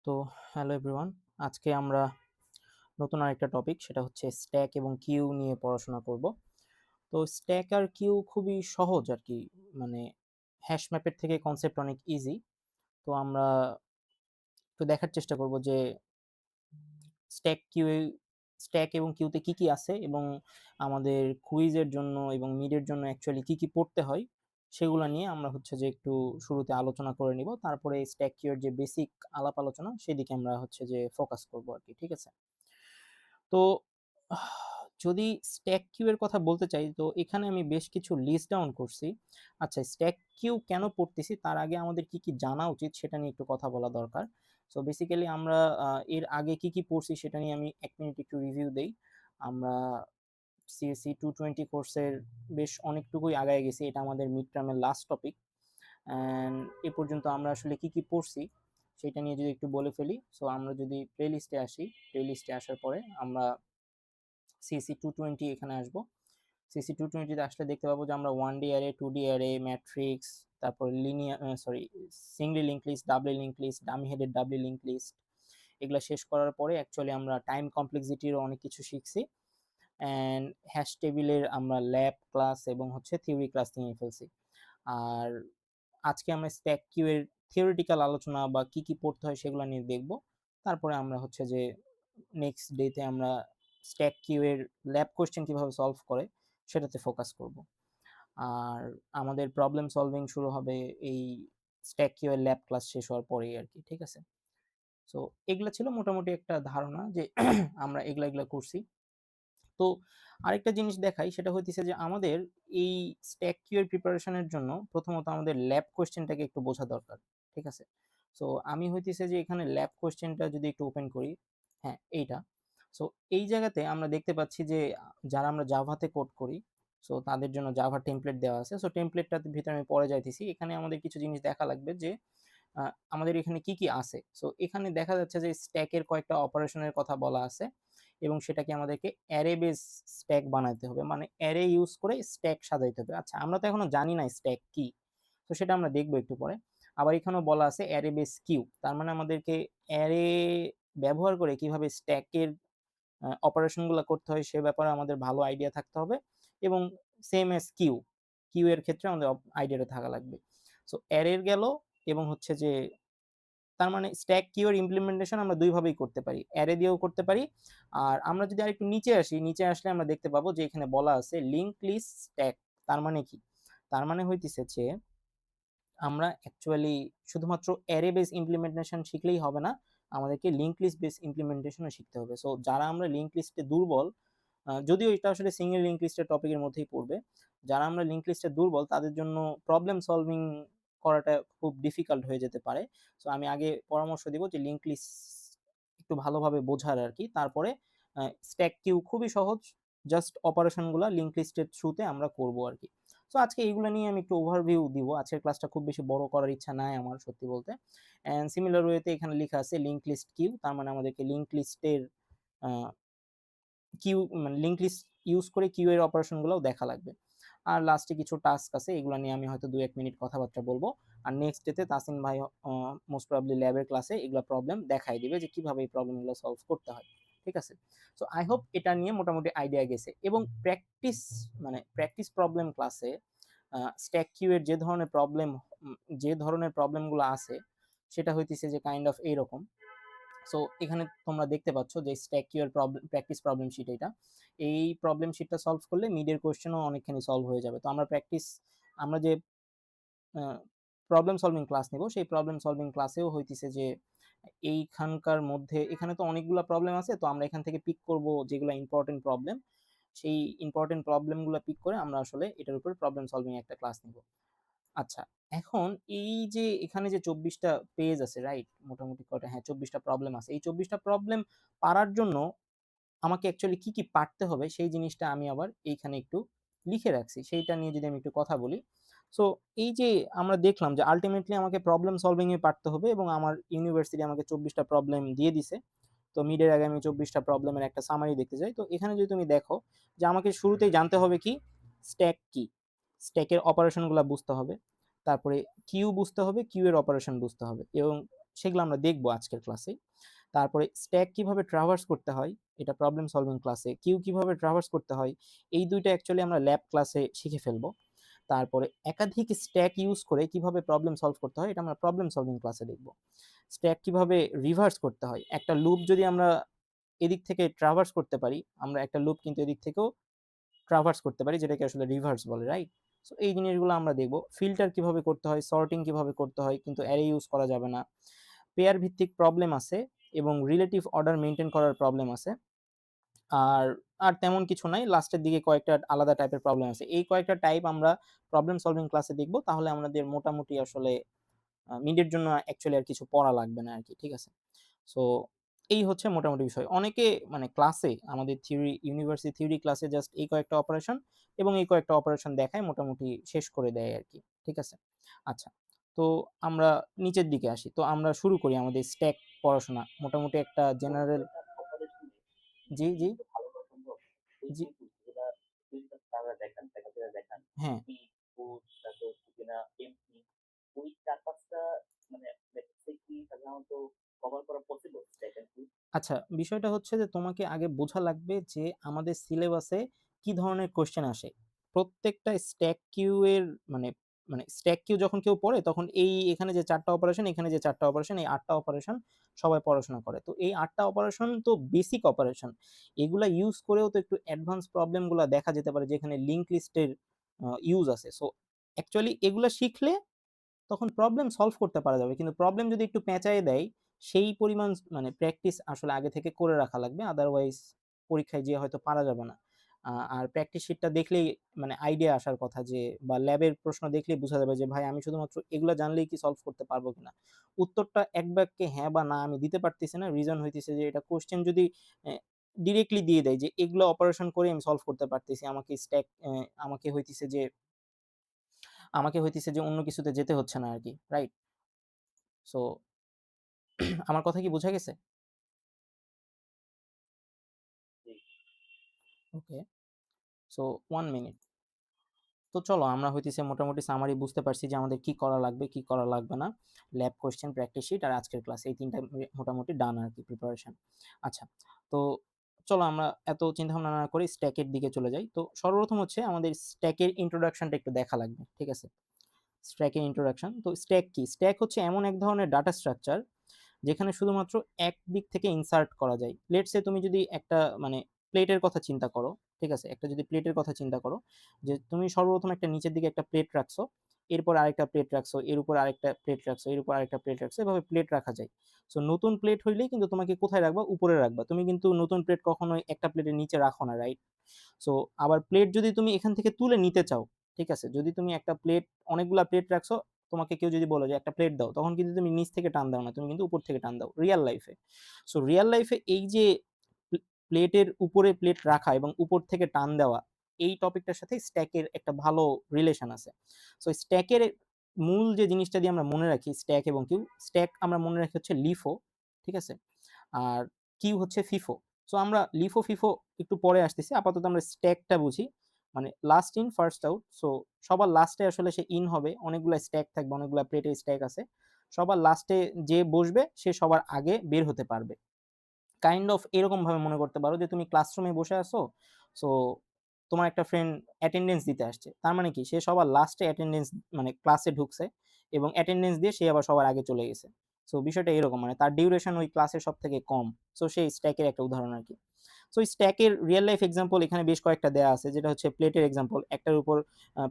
তো hello everyone, আজকে আমরা নতুন আরেকটা টপিক, সেটা হচ্ছে স্ট্যাক এবং কিউ নিয়ে পড়াশোনা করব। তো স্ট্যাক আর কিউ খুবই সহজ আর কি, মানে হ্যাশ ম্যাপের থেকে কনসেপ্ট অনেক ইজি। তো আমরা একটু দেখার চেষ্টা করব যে স্ট্যাক কিউ স্ট্যাক এবং কিউতে কি কি আছে এবং আমাদের কুইজের জন্য এবং মিডের জন্য অ্যাকচুয়ালি কি কি পড়তে হয় সেগুলো নিয়ে আমরা হচ্ছে যে একটু শুরুতে আলোচনা করে নিব। তারপরে স্ট্যাক কিউ এর যে বেসিক আলাপ আলোচনা সেদিকে আমরা হচ্ছে যে ফোকাস করব আর কি। ঠিক আছে? তো যদি স্ট্যাক কিউ এর কথা বলতে চাই, তো এখানে আমি বেশ কিছু লিস্ট ডাউন করছি। আচ্ছা, স্ট্যাক কিউ কেন পড়তেছি তার আগে আমাদের কি কি জানা উচিত সেটা নিয়ে একটু কথা বলা দরকার। সো বেসিক্যালি আমরা এর আগে কি কি পড়ছি সেটা নিয়ে আমি ১ মিনিট একটু রিভিউ দেই। আমরা সিএসসি 220 কোর্সের বেশ অনেকটুকুই আগায় গেছি। এটা আমাদের মিড টার্মের লাস্ট টপিক। অ্যান্ড এ পর্যন্ত আমরা আসলে কি কি পড়ছি সেটা নিয়ে যদি একটু বলে ফেলি। সো আমরা যদি প্লেলিস্টে আসি, প্লেলিস্টে আসার পরে আমরা সিসি 220 এখানে আসবো। সিসি 220 তে আসলে দেখতে পাবো যে আমরা 1D array, 2D array, matrix, তারপর linear singly link list, double link list, dummy headed double link list, এগুলা শেষ করার পরে অ্যাকচুয়ালি আমরা টাইম কমপ্লেক্সিটির অনেক কিছু শিখছি। অ্যান্ড হ্যাশ টেবিলের আমরা ল্যাব ক্লাস এবং হচ্ছে থিওরি ক্লাস নিয়ে ফেলছি। আর আজকে আমরা স্ট্যাক কিউ এর থিওরিটিক্যাল আলোচনা বা কি কি পড়তে হয় সেগুলো নিয়ে দেখব। তারপরে আমরা হচ্ছে যে নেক্সট ডেতে আমরা স্ট্যাক কিউ এর ল্যাব কোয়েশ্চেন কিভাবে সলভ করে সেটাতে ফোকাস করব। আর আমাদের প্রবলেম সলভিং শুরু হবে এই স্ট্যাক কিউ এর ল্যাব ক্লাস শেষ হওয়ার পরেই আর কি। ঠিক আছে? সো এগুলা ছিল মোটামুটি একটা ধারণা যে আমরা এগুলা করছি। তো আরেকটা জিনিস দেখাই, সেটা হইতেছে যে আমাদের এই স্ট্যাক কিউ এর প্রিপারেশনের জন্য প্রথমত আমাদের ল্যাব কোয়েশ্চেনটাকে একটু বোঝা দরকার। ঠিক আছে? সো আমি হইতেছে যে এখানে ল্যাব কোয়েশ্চেনটা যদি একটু ওপেন করি, হ্যাঁ এইটা। সো এই জায়গাতে আমরা দেখতে পাচ্ছি যে যারা আমরা জাভাতে কোড করি, সো তাদের জন্য জাভা টেমপ্লেট দেওয়া আছে। সো টেমপ্লেটটার ভিতরে আমি পরে যাইতেছি। এখানে আমাদের কিছু জিনিস দেখা লাগবে যে আমাদের এখানে কি কি আছে। সো এখানে দেখা যাচ্ছে যে স্ট্যাকের কয়েকটা অপারেশনের কথা বলা আছে এবং সেটাকে আমাদেরকে অ্যারে বেস স্ট্যাক বানাইতে হবে, মানে অ্যারে ইউজ করে স্ট্যাক সাজাইতে হবে। আচ্ছা, আমরা তো এখনো জানি না স্ট্যাক কি, তো সেটা আমরা দেখবো একটু পরে। আবার এখানেও বলা আছে অ্যারে বেস কিউ, তার মানে আমাদেরকে অ্যারে ব্যবহার করে কিভাবে স্ট্যাকের অপারেশনগুলো করতে হয় সে ব্যাপারে আমাদের ভালো আইডিয়া থাকতে হবে এবং সেম অ্যাজ কিউ, কিউ এর ক্ষেত্রে আমাদের আইডিয়াটা থাকা লাগবে। সো অ্যারের গেল এবং হচ্ছে যে তার মানে স্ট্যাক কিউ এর ইমপ্লিমেন্টেশন আমরা দুই ভাবেই করতে পারি, অ্যারে দিয়েও করতে পারি। আর আমরা যদি আরেকটু নিচে আসি, নিচে আসলে আমরা দেখতে পাবো যে এখানে বলা আছে লিঙ্ক লিস্ট স্ট্যাক। তার মানে কি? তার মানে হইতেছে যে আমরা অ্যাকচুয়ালি শুধুমাত্র অ্যারে বেস ইমপ্লিমেন্টেশন শিখলেই হবে না, আমাদেরকে লিঙ্ক লিস্ট বেস ইমপ্লিমেন্টেশনও শিখতে হবে। সো যারা আমরা লিঙ্ক লিস্টে দুর্বল, যদিও এটা আসলে সিঙ্গেল লিঙ্ক লিস্টের টপিকের মধ্যেই পড়বে, যারা আমরা লিঙ্ক লিস্টে দুর্বল তাদের জন্য প্রবলেম সলভিং করাটা খুব ডিফিকাল্ট হয়ে যেতে পারে। সো আমি আগে পরামর্শ দিব যে লিঙ্ক লিস্ট একটু ভালোভাবে বোঝার আর কি। তারপরে স্ট্যাক কিউ খুবই সহজ, জাস্ট অপারেশনগুলো লিঙ্ক লিস্টের থ্রুতে আমরা করব আর কি। সো আজকে এইগুলো নিয়ে আমি একটু ওভারভিউ দিব। আজকের ক্লাসটা খুব বেশি বড় করার ইচ্ছা নাই আমার, সত্যি বলতে। অ্যান্ড সিমিলার ওয়েতে এখানে লেখা আছে লিঙ্ক লিস্ট কিউ, তার মানে আমাদেরকে লিঙ্ক লিস্টের কিউ, মানে লিঙ্ক লিস্ট ইউজ করে কিউ এর অপারেশনগুলোও দেখা লাগবে। আর লাস্টে কিছু টাস্ক আছে, এগুলো নিয়ে আমি হয়তো ২-১ মিনিট কথাবার্তা বলবো। আর নেক্সট ডেতে তাসিন ভাই মোস্ট প্রবাবলি ল্যাবের ক্লাসে এগুলা প্রবলেম দেখাই দিবে যে কিভাবে এই প্রবলেমগুলো সলভ করতে হয়। ঠিক আছে? সো আই হোপ এটা নিয়ে মোটামুটি আইডিয়া গেছে এবং প্র্যাকটিস, মানে প্র্যাকটিস প্রবলেম ক্লাসে স্ট্যাক কিউ এর যে ধরনের প্রবলেমগুলো আছে সেটা হইতেছে যে কাইন্ড অফ এইরকম। সো এখানে তোমরা দেখতে পাচ্ছ যে স্ট্যাক কিউ এর প্র্যাকটিস প্রবলেম শিট এটা। এই প্রবলেম শিটটা সলভ করলে মিডের কোয়েশ্চেনও অনেকখানি সলভ হয়ে যাবে। তো আমরা যে প্রবলেম সলভিং ক্লাস নিব সেই প্রবলেম সলভিং ক্লাসেও হইতেছে যে এইখানকার মধ্যে এখানে তো অনেকগুলা প্রবলেম আছে, তো আমরা এখান থেকে পিক করব যেগুলো ইম্পর্টেন্ট প্রবলেম। সেই ইম্পর্টেন্ট প্রবলেমগুলো পিক করে আমরা আসলে এটার উপর প্রবলেম সলভিং একটা ক্লাস নিব। আচ্ছা, এখন এই যে এখানে যে ২৪ টা পেজ আছে, রাইট? মোটামুটি কয়টা? হ্যাঁ, ২৪ টা প্রবলেম আছে। এই ২৪ টা প্রবলেম পারার জন্য আমাকে অ্যাকচুয়ালি কি, কি পারতে হবে সেই জিনিসটা আমি আবার এইখানে একটু লিখে রাখছি। সেইটা নিয়ে যদি আমি একটু কথা বলি। সো এই যে আমরা দেখলাম যে আল্টিমেটলি আমাকে প্রবলেম সলভিং এ পারতে হবে এবং আমার ইউনিভার্সিটি আমাকে ২৪ টা প্রবলেম দিয়ে দিছে। তো মিডের আগে আমি ২৪ টা প্রবলেমের একটা সামারি দেখতে চাই। তো এখানে যদি তুমি দেখো যে আমাকে শুরুতেই জানতে হবে কি? স্ট্যাক কি? স্ট্যাকের অপারেশনগুলা বুঝতে হবে। তারপরে কিউ বুঝতে হবে, কিউ এর অপারেশন বুঝতে হবে এবং সেগুলো আমরা দেখব আজকের ক্লাসে। তারপরে স্ট্যাক কিভাবে ট্রাভার্স করতে হয় এটা প্রবলেম সলভিং ক্লাসে, কিউ কিভাবে ট্রাভার্স করতে হয় এই ২ টা অ্যাকচুয়ালি আমরা ল্যাব ক্লাসে শিখে ফেলব। তারপরে একাধিক স্ট্যাক ইউজ করে কিভাবে প্রবলেম সলভ করতে হয় এটা আমরা প্রবলেম সলভিং ক্লাসে দেখব। স্ট্যাক কিভাবে রিভার্স করতে হয়। একটা লুপ যদি আমরা এদিক থেকে ট্রাভার্স করতে পারি, আমরা একটা লুপ কিন্তু এদিক থেকেও ট্রাভার্স করতে পারি, যেটাকে আসলে রিভার্স বলে, রাইট? সো এই জিনিসগুলো আমরা দেখব। ফিল্টার কিভাবে করতে হয়, সর্টিং কিভাবে করতে হয়, কিন্তু অ্যারে ইউজ করা যাবে না। পেয়ার ভিত্তিক প্রবলেম আছে এবং রিলেটিভ অর্ডার মেইনটেইন করার প্রবলেম আছে। আর আর তেমন কিছু নাই। লাস্টের দিকে কয়েকটা আলাদা টাইপের প্রবলেম আছে। এই কয়েকটা টাইপ আমরা প্রবলেম সলভিং ক্লাসে দেখব। তাহলে আমাদের মোটামুটি আসলে মিডের জন্য অ্যাকচুয়ালি আর কিছু পড়া লাগবে না আরকি। ঠিক আছে? সো এই হচ্ছে মোটামুটি বিষয়। অনেকে মানে ক্লাসে আমাদের ইউনিভার্সিটি থিওরি ক্লাসে জাস্ট এই কয়েকটা অপারেশন এবং এই কয়েকটা অপারেশন দেখায় মোটামুটি শেষ করে দেয় আরকি। ঠিক আছে? আচ্ছা। তো আমরা নিচের দিকে আসি। তো আমরা শুরু করি আমাদের স্ট্যাক পড়াশোনা। মোটামুটি একটা জেনারেল জি, জি। জি। হ্যাঁ। আচ্ছা, বিষয়টা হচ্ছে যে তোমাকে আগে বোঝা লাগবে যে আমাদের সিলেবাসে কি ধরনের কোয়েশ্চেন আসে। প্রত্যেকটা স্ট্যাক কিউ এর মানে মানে স্ট্যাক কিউ যখন কেউ পড়ে তখন এখানে যে ৪ টা অপারেশন, এখানে যে ৪ টা অপারেশন, এই ৮ টা অপারেশন সবাই পড়াশোনা করে। তো এই ৮ টা অপারেশন তো বেসিক অপারেশন। এগুলা ইউজ করেও তো একটু অ্যাডভান্স প্রবলেম গুলা দেখা যেতে পারে যেখানে লিংক লিস্টের ইউজ আছে। সো অ্যাকচুয়ালি এগুলা শিখলে তখন প্রবলেম সলভ করতে পারা যাবে। কিন্তু প্রবলেম যদি একটু পেঁচায়ে দেয়, সেই পরিমাণ মানে প্র্যাকটিস আসলে আগে থেকে করে রাখা লাগবে। আদারওয়াইজ পরীক্ষায় যেয়ে হয়তো পারা যাবে না। আর প্র্যাকটিস শিটটা দেখলেই মানে আইডিয়া আসার কথা যে বা ল্যাবের প্রশ্ন দেখলেই বোঝা যাবে যে ভাই আমি শুধুমাত্র এগুলা জানলেই কি সলভ করতে পারবো কিনা। উত্তরটা এক বাক্যে হ্যাঁ বা না আমি দিতে পারতেছি না। রিজন হইতেছে যে এটা কোয়েশ্চেন যদি অ্যা ডিরেক্টলি দিয়ে দেয় যে এগুলো অপারেশন করে আমি সলভ করতে পারতেছি। আমাকে হইতেছে যে অন্য কিছুতে যেতে হচ্ছে না আরকি। রাইট? সো আমার কথা কি বোঝা গেছে? ওকে। So ১ minute. তো চলো আমরা হইতেছে মোটামুটি সামারি বুঝতে পারছি যে আমাদের কি করা লাগবে, কি করা লাগবে না। ল্যাব কোয়েশ্চেন, প্র্যাকটিস শিট আর আজকের ক্লাস এই ৩ টা মোটামুটি ডান আরকি প্রিপারেশন। আচ্ছা। তো চলো আমরা এত চিন্তাভাবনা না করে স্ট্যাক এর দিকে চলে যাই। তো সর্বপ্রথম হচ্ছে আমাদের স্ট্যাক এর ইন্ট্রোডাকশনটা একটু দেখা লাগবে। ঠিক আছে? স্ট্যাক এর ইন্ট্রোডাকশন। তো স্ট্যাক কি? স্ট্যাক হচ্ছে এমন এক ধরনের ডাটা স্ট্রাকচার যেখানে শুধুমাত্র এক দিক থেকে ইনসার্ট করা যায়। লেটস সে তুমি যদি একটা মানে প্লেটের কথা চিন্তা করো, ঠিক আছে? একটা যদি প্লেটের কথা চিন্তা করো যে তুমি সর্বপ্রথম একটা নিচের দিকে একটা প্লেট রাখছো, এরপর আরেকটা প্লেট রাখছো, এর উপর আরেকটা প্লেট রাখছো, এর উপর আরেকটা প্লেট রাখছো। এভাবে প্লেট রাখা যায়। সো নতুন প্লেট হইলেই কিন্তু তোমাকে কোথায় রাখবা? উপরে রাখবা। তুমি কিন্তু নতুন প্লেট কখনোই একটা প্লেটের নিচে রাখো না, রাইট? সো আবার প্লেট যদি তুমি এখান থেকে তুলে নিতে চাও, ঠিক আছে? যদি তুমি একটা প্লেট অনেকগুলা প্লেট রাখছো, তোমাকে কেউ যদি বলে যে একটা প্লেট দাও, তখন কিন্তু তুমি নিচ থেকে টান দাও না। তুমি কিন্তু উপর থেকে টান দাও। রিয়াল লাইফে। সো রিয়াল লাইফে এই যে প্লেটের উপরে প্লেট রাখা এবং উপর থেকে টান দেওয়া, এই টপিকটার সাথে স্ট্যাকের একটা ভালো রিলেশন আছে। সো স্ট্যাকের মূল যে জিনিসটা দিয়ে আমরা মনে রাখি স্ট্যাক এবং কিউ, স্ট্যাক আমরা মনে রাখি হচ্ছে লিফো, ঠিক আছে? আর কিউ হচ্ছে ফিফো। সো আমরা লিফো ফিফো একটু পরে আসতেছি। আপাতত আমরা স্ট্যাকটা বুঝি। মানে last in first out. So সবার লাস্টে আসলে সে ইন হবে। অনেকগুলা স্ট্যাক থাকবে, অনেকগুলা প্লেটের স্ট্যাক আছে। সবার লাস্টে যে বসবে সে সবার আগে বের হতে পারবে। কাইন্ড অফ এরকম ভাবে মনে করতে পারো যে তুমি ক্লাসরুমে বসে আছো। সো তোমার একটা ফ্রেন্ড অ্যাটেন্ডেন্স দিতে আসছে। তার মানে কি? সে সবার লাস্টে অ্যাটেন্ডেন্স মানে ক্লাসে ঢুকছে এবং অ্যাটেন্ডেন্স দিয়ে সে আবার সবার আগে চলে গেছে। সো বিষয়টা এরকম মানে তার ডিউরেশন ওই ক্লাসের সবথেকে কম। সো সেই স্ট্যাকের একটা উদাহরণ আরকি। সো স্ট্যাকের রিয়াল লাইফ এক্সাম্পল এখানে বেশ কয়েকটা দেয়া আছে। যেটা হচ্ছে প্লেটের এক্সাম্পল। একটার উপর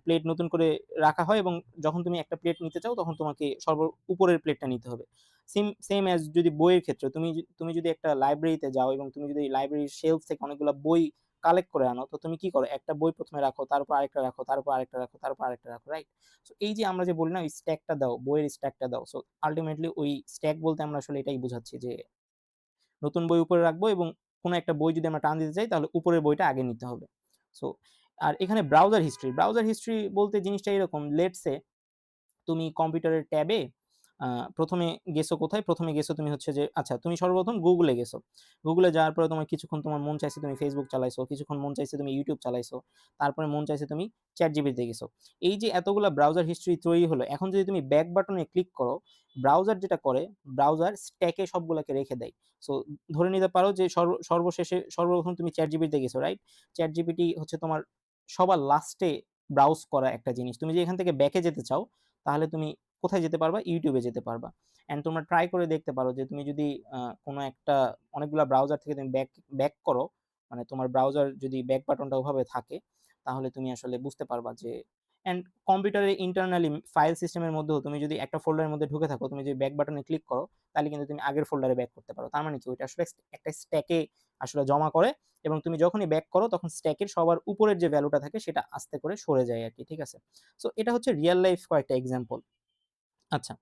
প্লেট নতুন করে রাখা হয় এবং যখন তুমি একটা প্লেট নিতে চাও তখন তোমাকে উপরের প্লেটটা নিতে হবে। সেম অ্যাজ যদি বইয়ের ক্ষেত্রে তুমি যদি একটা লাইব্রেরিতে যাও এবং তুমি যদি লাইব্রেরির শেলফ থেকে অনেকগুলা বই কালেক্ট করে আনো, তো তুমি কি করো? একটা বই ১ম এ রাখো, তার উপর আরেকটা রাখো, তার উপর আরেকটা রাখো, তার উপর আরেকটা রাখো, রাইট? সো এই যে আমরা যে বলি না ওই স্ট্যাকটা দাও, বইয়ের স্ট্যাকটা দাও। সো আল্টিমেটলি ওই স্ট্যাক বলতে আমরা আসলে এটাই বুঝাচ্ছি যে নতুন বই উপরে রাখবো এবং কোনো একটা বই যদি আমরা টান দিতে চাই তাহলে উপরের বইটা আগে নিতে হবে। সো আর এখানে ব্রাউজার হিস্ট্রি বলতে জিনিসটা এরকম লেটস সে তুমি কম্পিউটারের ট্যাবে প্রথমে গেছো কোথায়? প্রথমে গেছো তুমি হচ্ছে যে আচ্ছা তুমি সর্বপ্রথম Google এ গেছো। Google এ যাওয়ার পরে তোমার কিছুক্ষণ তোমার মন চাইছে তুমি Facebook চালাইছো, কিছুক্ষণ মন চাইছে তুমি YouTube চালাইছো, তারপরে মন চাইছে তুমি ChatGPT তে গেছো। এই যে এতগুলা ব্রাউজার হিস্ট্রি তৈরি হলো, এখন যদি তুমি ব্যাক বাটনে ক্লিক করো, ব্রাউজার যেটা করে, ব্রাউজার স্ট্যাকে সবগুলাকে রেখে দেয়। সো ধরে নিতে পারো যে সর্বশেষে সর্বপ্রথম তুমি ChatGPT তে গেছো, রাইট? ChatGPT হচ্ছে তোমার সবার লাস্টে ব্রাউজ করা একটা জিনিস। তুমি যদি এখান থেকে ব্যাকে যেতে চাও, তাহলে তুমি কোথায় যেতে পারবা? YouTube এ যেতে পারবা। অ্যান্ড তোমরা ট্রাই করে দেখতে পারো যে তুমি যদি কোনো একটা অনেকগুলা ব্রাউজার থেকে তুমি ব্যাক করো, মানে তোমার ব্রাউজার যদি ব্যাক বাটনটা ওভাবে থাকে, তাহলে তুমি আসলে বুঝতে পারবা যে অ্যান্ড কম্পিউটারে ইন্টারনালি ফাইল সিস্টেমের মধ্যেও তুমি যদি একটা ফোল্ডারের মধ্যে ঢুকে থাকো, তুমি যদি ব্যাক বাটনে ক্লিক করো, তাহলে কিন্তু তুমি আগের ফোল্ডারে ব্যাক করতে পারো। তার মানে কি? ওইটা আসলে একটা স্ট্যাকে আসলে জমা করে এবং তুমি যখনই ব্যাক করো তখন স্ট্যাকের সবার উপরের যে ভ্যালুটা থাকে সেটা আস্তে করে সরে যায় আরকি। ঠিক আছে? সো এটা হচ্ছে রিয়াল লাইফ কয়েকটা এক্সাম্পল। আচ্ছা।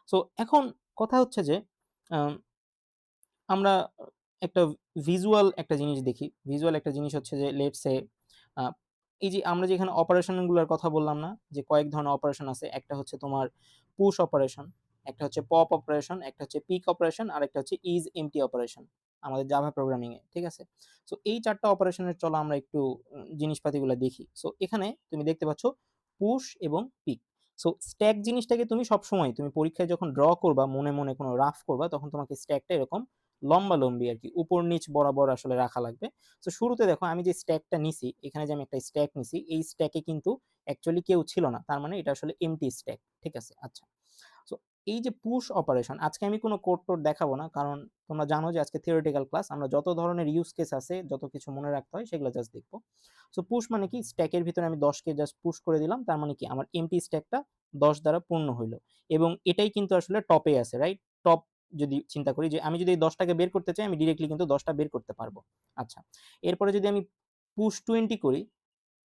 সো এখন কথা হচ্ছে যে আম আমরা একটা ভিজুয়াল একটা জিনিস দেখি। ভিজুয়াল একটা জিনিস হচ্ছে যে লেটস সে আ এই যে আমরা যে এখানে অপারেশন গুলার কথা বললাম না? যে কয়েক ধরনের অপারেশন আছে। একটা হচ্ছে তোমার পুশ অপারেশন, একটা হচ্ছে পপ অপারেশন, একটা হচ্ছে পিক অপারেশন, আরেকটা হচ্ছে ইস এমপ্টি অপারেশন। আমাদের জাভা প্রোগ্রামিং এ। ঠিক আছে? সো এই ৪ টা অপারেশনের চলো আমরা একটু জিনিসপাতিগুলা দেখি। সো এখানে তুমি দেখতে পাচ্ছ পুশ এবং পিক। সো স্ট্যাক জিনিসটাকে তুমি সবসময় তুমি পরীক্ষায় যখন ড্র করবা, মনে, মনে কোনো রাফ করবা, তখন তোমাকে স্ট্যাকটা এরকম লম্বালম্বি আরকি উপর নিচ বরাবর আসলে রাখা লাগবে। সো শুরুতে দেখো আমি যে স্ট্যাকটা নিছি, এখানে যে আমি একটা স্ট্যাক নিছি, এই স্ট্যাকে কিন্তু অ্যাকচুয়ালি কেউ ছিল না। তার মানে এটা আসলে এমপ্টি স্ট্যাক। ঠিক আছে? আচ্ছা। সো এই যে পুশ অপারেশন, আজকে আমি কোনো কোড-টোড দেখাবো না। কারণ তোমরা জানো যে আজকে থিওরিটিক্যাল ক্লাস। আমরা যত ধরনের ইউজ কেস আছে, যত কিছু মনে রাখতে হয় সেগুলো জাস্ট দেখব। সো পুশ মানে কি? স্ট্যাকের ভিতরে আমি ১০ কে জাস্ট পুশ করে দিলাম। তার মানে কি? আমার এমপ্টি স্ট্যাকটা ১০ দ্বারা পূর্ণ হইল। এবং এটাই কিন্তু আসলে টপে আছে, রাইট? টপ যদি চিন্তা করি যে আমি যদি এই ১০ টাকে বের করতে চাই, আমি ডিরেক্টলি কিন্তু ১০ টা বের করতে পারবো। আচ্ছা। এরপরে যদি আমি পুশ 20 করি,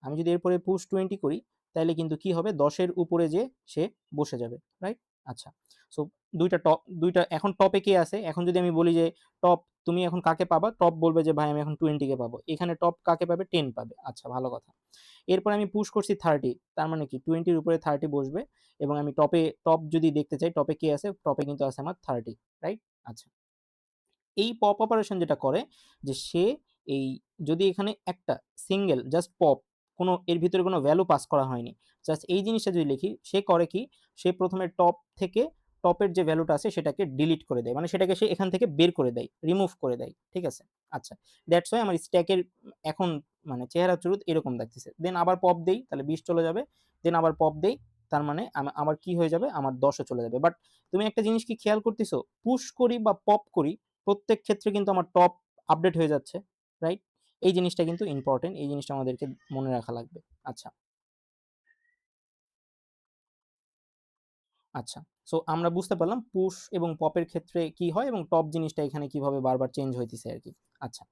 আমি যদি এরপরে পুশ 20 করি, তাইলে কিন্তু কি হবে? ১০ এর উপরে যেয়ে সে বসে যাবে। রাইট? আচ্ছা। সো ২ টা এখন টপে কে আছে? এখন যদি আমি বলি যে টপ তুমি এখন কাকে পাবা? টপ বলবে যে ভাই আমি এখন 20 কে পাবো। এখানে টপ কাকে পাবে? 10 পাবে। আচ্ছা ভালো কথা। এরপরে আমি পুশ করছি 30, তার মানে কি 20 এর উপরে 30 বসবে এবং আমি টপ যদি দেখতে চাই টপে কে আছে? টপে কিন্তু আছে আমার 30, রাইট? আচ্ছা। এই পপ অপারেশন যেটা করে যে সে এই যদি এখানে একটা সিঙ্গেল জাস্ট পপ কোনো এর ভিতরে কোনো ভ্যালু পাস করা হয়নি। জাস্ট এই জিনিসটা যদি লিখি, সে করে কি? সে ১ম এ টপ থেকে টপের যে ভ্যালুটা আছে সেটাকে ডিলিট করে দেয়। মানে সেটাকে সে এখান থেকে বের করে দেয়, রিমুভ করে দেয়। ঠিক আছে? আচ্ছা। দ্যাটস ওয়াই আমার স্ট্যাকের এখন মানে চেহারা চুরুত এরকম দেখতেছে। দেন আবার পপ দেই, তাহলে ২০ চলে যাবে। দেন আবার পপ দেই, তার মানে আমার কি হয়ে যাবে? আমার ১০ ও চলে যাবে। বাট তুমি একটা জিনিস কি খেয়াল করতেছো? পুশ করি বা পপ করি প্রত্যেক ক্ষেত্রে কিন্তু আমার টপ আপডেট হয়ে যাচ্ছে, রাইট? এই জিনিসটা কিন্তু ইম্পোর্টেন্ট। এই জিনিসটা আমাদেরকে মনে রাখা লাগবে। আচ্ছা, আচ্ছা। সো আমরা বুঝতে পারলাম পুশ এবং পপের ক্ষেত্রে কি হয় এবং টপ জিনিসটা এখানে কিভাবে বারবার চেঞ্জ হইতেছে আরকি। আচ্ছা।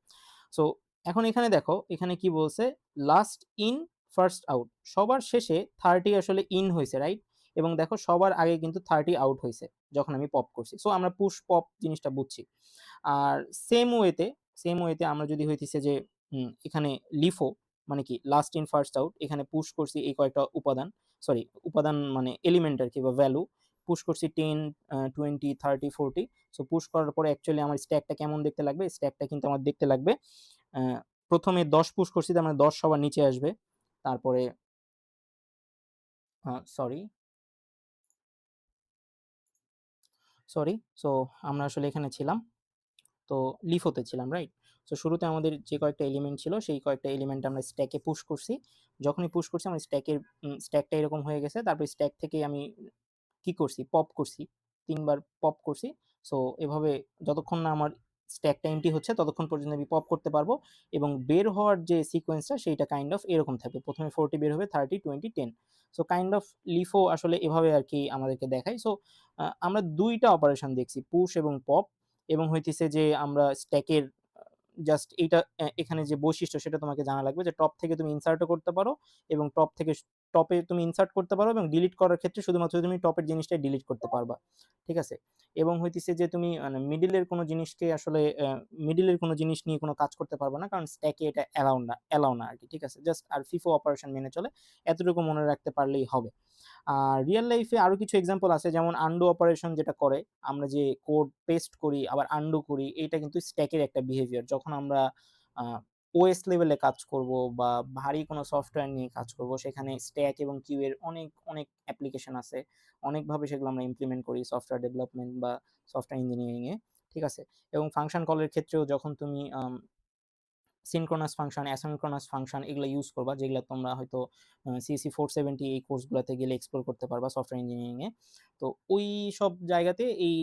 সো এখন এখানে দেখো, এখানে কি বলছে? Last in first out. সবার শেষে 30 আসলে ইন হইছে, রাইট? এবং দেখো সবার আগে কিন্তু 30 আউট হইছে যখন আমি পপ করছি। সো আমরা পুশ পপ জিনিসটা বুঝছি। আর সেম ওয়েতে সেম ওয়েতে আমরা যদি হইতেছে যে এখানে লিফো মানে কি লাস্ট ইন ফার্স্ট আউট, এখানে পুশ করছি এই কয়েকটা উপাদান, সরি উপাদান মানে এলিমেন্ট আরকি বা ভ্যালু। পুশ করছি 10, 20, 30, 40। সো পুশ করার পরে অ্যাকচুয়ালি আমার স্ট্যাকটা কেমন দেখতে লাগবে? স্ট্যাকটা কিন্তু আমার দেখতে লাগবে আ ১ম এ ১০ পুশ করছি, তার মানে ১০ সবার নিচে আসবে। তারপরে সরি, সরি। সো আমরা আসলে এখানে ছিলাম। তো লিফোতে ছিলাম, রাইট? সো শুরুতে আমাদের যে কয়েকটা এলিমেন্ট ছিল সেই কয়েকটা এলিমেন্ট আমরা স্ট্যাকে পুশ করছি। যখনই পুশ করছি আমার স্ট্যাকটা এরকম হয়ে গেছে। তারপর স্ট্যাক থেকে আমি কি করছি? পপ করছি। ৩ বার পপ করছি। সো এভাবে যতক্ষণ না আমার স্ট্যাকটা এম্পটি হচ্ছে ততক্ষণ পর্যন্ত আমি পপ করতে পারবো এবং বের হওয়ার যে সিকোয়েন্সটা সেইটা কাইন্ড অফ এরকম থাকবে। ১ম এ 40 বের হবে, 30, 20, 10। সো কাইন্ড অফ লিফো আসলে এভাবে আরকি আমাদেরকে দেখায়। সো আমরা ২ টা অপারেশন দেখছি, পুশ এবং পপ, এবং হইতেছে যে আমরা স্ট্যাকের জাস্ট এইটা এখানে যে বৈশিষ্ট্য সেটা তোমাকে জানা লাগবে যে টপ থেকে তুমি ইনসার্টও করতে পারো এবং টপ থেকে টপে তুমি ইনসার্ট করতে পারো এবং ডিলিট করার ক্ষেত্রে শুধুমাত্র তুমি টপের জিনিসটাই ডিলিট করতে পারবা, ঠিক আছে? এবং হইতেছে যে তুমি মানে মিডলের কোনো জিনিসকে আসলে মিডলের কোনো জিনিস নিয়ে কোনো কাজ করতে পারবা না, কারণ স্ট্যাকে এটা অ্যালাউ না আরকি, ঠিক আছে? জাস্ট আর FIFO অপারেশন মেনে চলে, এতটুকু মনে রাখতে পারলেই হবে। আর রিয়েল লাইফে আরো কিছু এক্সাম্পল আছে, যেমন আনডু অপারেশন যেটা করে, আমরা যে কোড পেস্ট করি আবার আনডু করি, এটা কিন্তু স্ট্যাকের একটা বিহেভিয়ার। যখন আমরা আ ওএস লেভেলে কাজ করব বা ভারী কোনো সফটওয়্যার নিয়ে কাজ করব, সেখানে স্ট্যাক এবং কিউ এর অনেক অ্যাপ্লিকেশন আছে। অনেকভাবে সেগুলো আমরা ইমপ্লিমেন্ট করি সফটওয়্যার ডেভেলপমেন্ট বা সফটওয়্যার ইঞ্জিনিয়ারিং এ, ঠিক আছে? এবং ফাংশন কলের ক্ষেত্রেও যখন তুমি সিনক্রোনাস ফাংশন, অ্যাসিনক্রোনাস ফাংশন এগুলো ইউজ করবা, যেগুলো তোমরা হয়তো সিএসসি 470 এই কোর্সগুলোতে গেলে এক্সপ্লোর করতে পারবা সফটওয়্যার ইঞ্জিনিয়ারিং এ। তো ওই সব জায়গাতে এই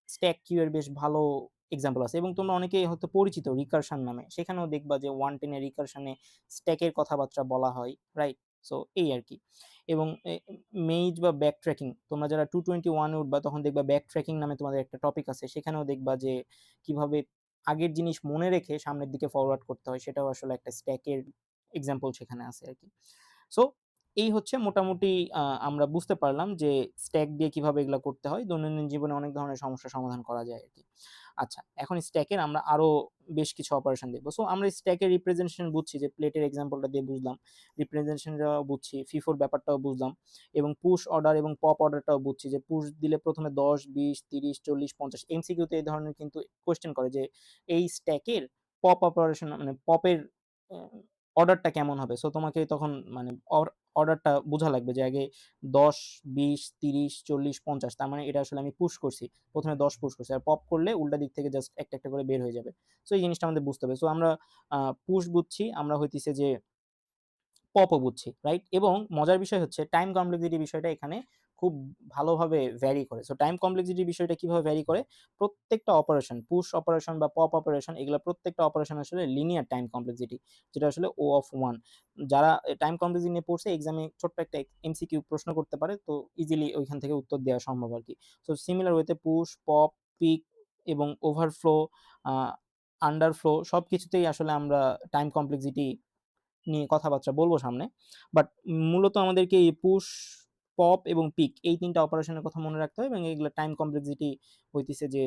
স্ট্যাক কিউ এর বেশ ভালো এক্সাম্পল আছে, এবং তোমরা অনেকেই হয়তো পরিচিত রিকারশন নামে। সেখানেও দেখবা যে 110 এর রিকারশনে স্ট্যাকের কথাবার্তা বলা হয়, রাইট? সো এই আরকি। এবং মেইজ বা ব্যাক ট্র্যাকিং, তোমরা যারা 221 এ উঠবা তখন দেখবা ব্যাক ট্র্যাকিং নামে তোমাদের একটা টপিক আছে। সেখানেও দেখবা যে কিভাবে আগের জিনিস মনে রেখে সামনের দিকে ফরওয়ার্ড করতে হয়, সেটাও আসলে একটা স্ট্যাকের এক্সাম্পল সেখানে আছে আরকি। সো এই হচ্ছে মোটামুটি আমরা বুঝতে পারলাম যে স্ট্যাক দিয়ে কিভাবে এগুলা করতে হয়। দৈনন্দিন জীবনে অনেক ধরনের সমস্যার সমাধান করা যায় আরকি। আচ্ছা, এখন স্ট্যাকের আমরা আরো বেশ কিছু অপারেশন দেখব। সো আমরা স্ট্যাকের রিপ্রেজেন্টেশন বুঝছি, যে প্লেটের এক্সাম্পলটা দিয়ে বুঝলাম। রিপ্রেজেন্টেশনটাও বুঝছি, FIFO র ব্যাপারটাও বুঝলাম, এবং পুশ অর্ডার এবং পপ অর্ডারটাও বুঝছি, যে পুশ দিলে প্রথমে ১০, ২০, ৩০, ৪০, ৫০ এমসিকিউতে এই ধরনের কিন্তু কোয়েশ্চেন করে যে এই স্ট্যাকের পপ অপারেশন মানে পপের অ্যা অর্ডারটা কেমন হবে? সো তোমাকে তখন মানে অর্ডারটা বোঝা লাগবে যে আগে ১০, ২০, ৩০, ৪০, ৫০, তার মানে এটা আসলে আমি পুশ করছি। প্রথমে ১০ পুশ করছি। আর পপ করলে উল্টা দিক থেকে জাস্ট একটা করে বের হয়ে যাবে। সো এই জিনিসটা আমাদের বুঝতে হবে। সো আমরা আ পুশ বুঝছি, আমরা হইতেছে যে পপও বুঝছি, রাইট? এবং মজার বিষয় হচ্ছে টাইম কমপ্লেক্সিটি বিষয়টা এখানে খুব ভালোভাবে ভ্যারি করে। সো টাইম কমপ্লেক্সিটি বিষয়টা কিভাবে ভ্যারি করে? প্রত্যেকটা অপারেশন, পুশ অপারেশন বা পপ অপারেশন, এগুলা প্রত্যেকটা অপারেশন আসলে লিনিয়ার টাইম কমপ্লেক্সিটি, যেটা আসলে O of 1। যারা টাইম কমপ্লেক্সিটি নিয়ে পড়ছে এক্সামে ছোট্ট একটা এমসিকিউ প্রশ্ন করতে পারে। তো ইজিলি ওইখান থেকে উত্তর দেওয়া সম্ভব আরকি। সো সিমিলার ওয়েতে পুশ, পপ, পিক এবং ওভারফ্লো, আ আন্ডারফ্লো সবকিছুতেই আসলে আমরা টাইম কমপ্লেক্সিটি নিয়ে কথাবার্তা বলব সামনে। বাট মূলত আমাদেরকে এই পুশ, পপ এবং পিক এই ৩ টা অপারেশনের কথা মনে রাখতে হবে, এবং এগুলা টাইম কমপ্লেক্সিটি হইতেছে যে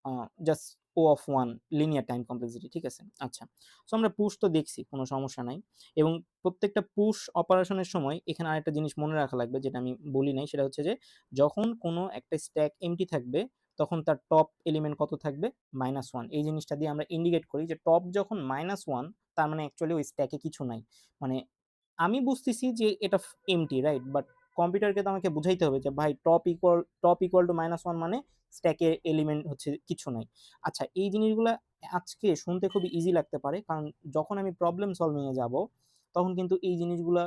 uh just O of 1 linear time complexity, ঠিক আছে? আচ্ছা। সো আমরা পুশ তো দেখছি, কোনো সমস্যা নাই। এবং প্রত্যেকটা পুশ অপারেশনের সময় এখানে আরেকটা জিনিস মনে রাখা লাগবে, যেটা আমি বলি নাই, সেটা হচ্ছে যে যখন কোনো একটা স্ট্যাক এম্পটি থাকবে তখন তার টপ এলিমেন্ট কত থাকবে? -1। এই জিনিসটা দিয়ে আমরা ইন্ডিকেট করি যে টপ যখন -1, তার মানে অ্যাকচুয়ালি ওই স্ট্যাকে কিছু নাই। মানে আমি বুঝতেছি যে এটা এম্পটি, রাইট? বাট কম্পিউটারকে তো আমাকে বুঝাইতে হবে যে ভাই টপ ইকুয়াল টু -1 মানে স্ট্যাকে এলিমেন্ট হচ্ছে কিছু নাই। আচ্ছা, এই জিনিসগুলা আজকে শুনতে খুবই ইজি লাগতে পারে। কারণ যখন আমি প্রবলেম সলভিং এ যাব, তখন কিন্তু এই জিনিসগুলা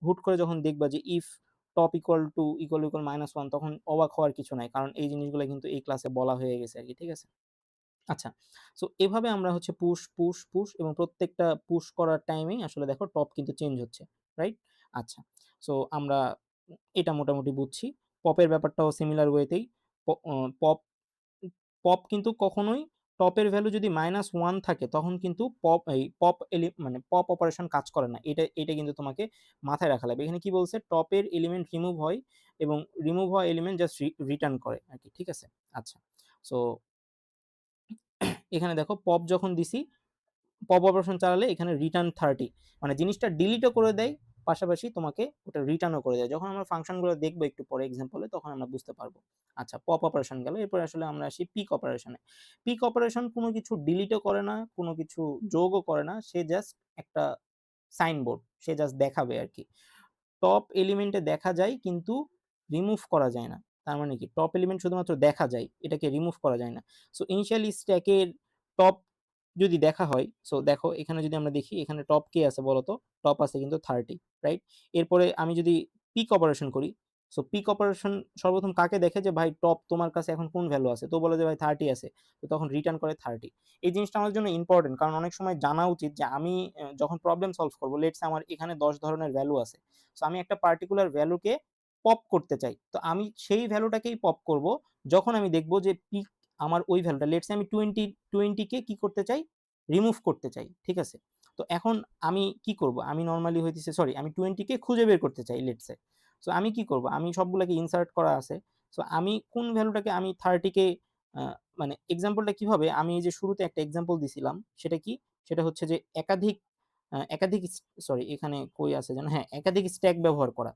হুট করে যখন দেখবা যে ইফ টপ ইকুয়াল -1, তখন অবাক হওয়ার কিছু নাই। কারণ এই জিনিসগুলা কিন্তু এই ক্লাসে বলা হয়ে গেছে আরকি, ঠিক আছে? আচ্ছা। সো এভাবে আমরা হচ্ছে পুশ এবং প্রত্যেকটা পুশ করার টাইমেই আসলে দেখো টপ কিন্তু চেঞ্জ হচ্ছে। রাইট? আচ্ছা। সো আমরা এটা মোটামুটি বুঝছি। পপের ব্যাপারটাও সিমিলার ওয়েতেই প অ পপ পপ কিন্তু কখনোই টপের ভ্যালু যদি -1 থাকে তখন কিন্তু মানে পপ অপারেশন কাজ করে না। এটা কিন্তু তোমাকে মাথায় রাখা লাগবে। এখানে কি বলছে? টপের এলিমেন্ট রিমুভ হয় এবং রিমুভ হওয়া এলিমেন্ট জাস্ট রিটার্ন করে আরকি। ঠিক আছে? আচ্ছা। সো এখানে দেখো পপ যখন দিছি, পপ অপারেশন চালালে এখানে রিটার্ন 30, মানে জিনিসটা ডিলিটও করে দেয়, পাশাপাশি তোমাকে ওটা রিটার্নও করে দেয়। যখন আমরা ফাংশনগুলো দেখব একটু পরে এক্সাম্পলে, তখন আমরা বুঝতে পারব। আচ্ছা, পপ অপারেশন গেল। এরপরে আসলে আমরা আসি পিক অপারেশনে। পিক অপারেশন কোনো কিছু ডিলিটও করে না, কোনো কিছু যোগও করে না। সে জাস্ট একটা সাইনবোর্ড। সে জাস্ট দেখাবে আরকি। টপ এলিমেন্টে দেখা যায় কিন্তু রিমুভ করা যায় না। তার মানে কি? টপ এলিমেন্ট শুধুমাত্র দেখা যায়, এটাকে রিমুভ করা যায় না। সো ইনিশিয়ালি স্ট্যাকের টপ যদি দেখা হয়, সো দেখো এখানে যদি আমরা দেখি, এখানে টপ কে আছে বলতো? টপ আছে কিন্তু 30, রাইট? এরপরে আমি যদি পিক অপারেশন করি, সো পিক অপারেশন সর্বপ্রথম কাকে দেখে যে ভাই টপ তোমার কাছে এখন কোন ভ্যালু আছে? তো বলে যে ভাই 30 আছে। তো তখন রিটার্ন করে 30। এই জিনিসটা আমাদের জন্য ইম্পোর্টেন্ট, কারণ অনেক সময় জানা উচিত যে আমি যখন প্রবলেম সলভ করব, লেটস সে আমার এখানে 10 ধরনের ভ্যালু আছে। সো আমি একটা পার্টিকুলার ভ্যালুকে পপ করতে চাই। তো আমি সেই ভ্যালুটাকেই পপ করব যখন আমি দেখব যে পিক আমার ওই ভ্যালুটা, লেটস সে আমি 20 কে কি করতে চাই? রিমুভ করতে চাই। ঠিক আছে? তো এখন আমি কি করব? আমি নরমালি হইতেছে সরি আমি 20 কে খুঁজে বের করতে চাই লেটস সে। সো আমি কি করব? আমি সবগুলাকে ইনসার্ট করা আছে। সো আমি কোন ভ্যালুটাকে আমি 30 কে আ মানে এক্সাম্পলটা কিভাবে? আমি এই যে শুরুতে একটা এক্সাম্পল দিছিলাম, সেটা কি? সেটা হচ্ছে যে একাধিক সরি এখানে কই আছে যেন? হ্যাঁ, একাধিক স্ট্যাক ব্যবহার করা।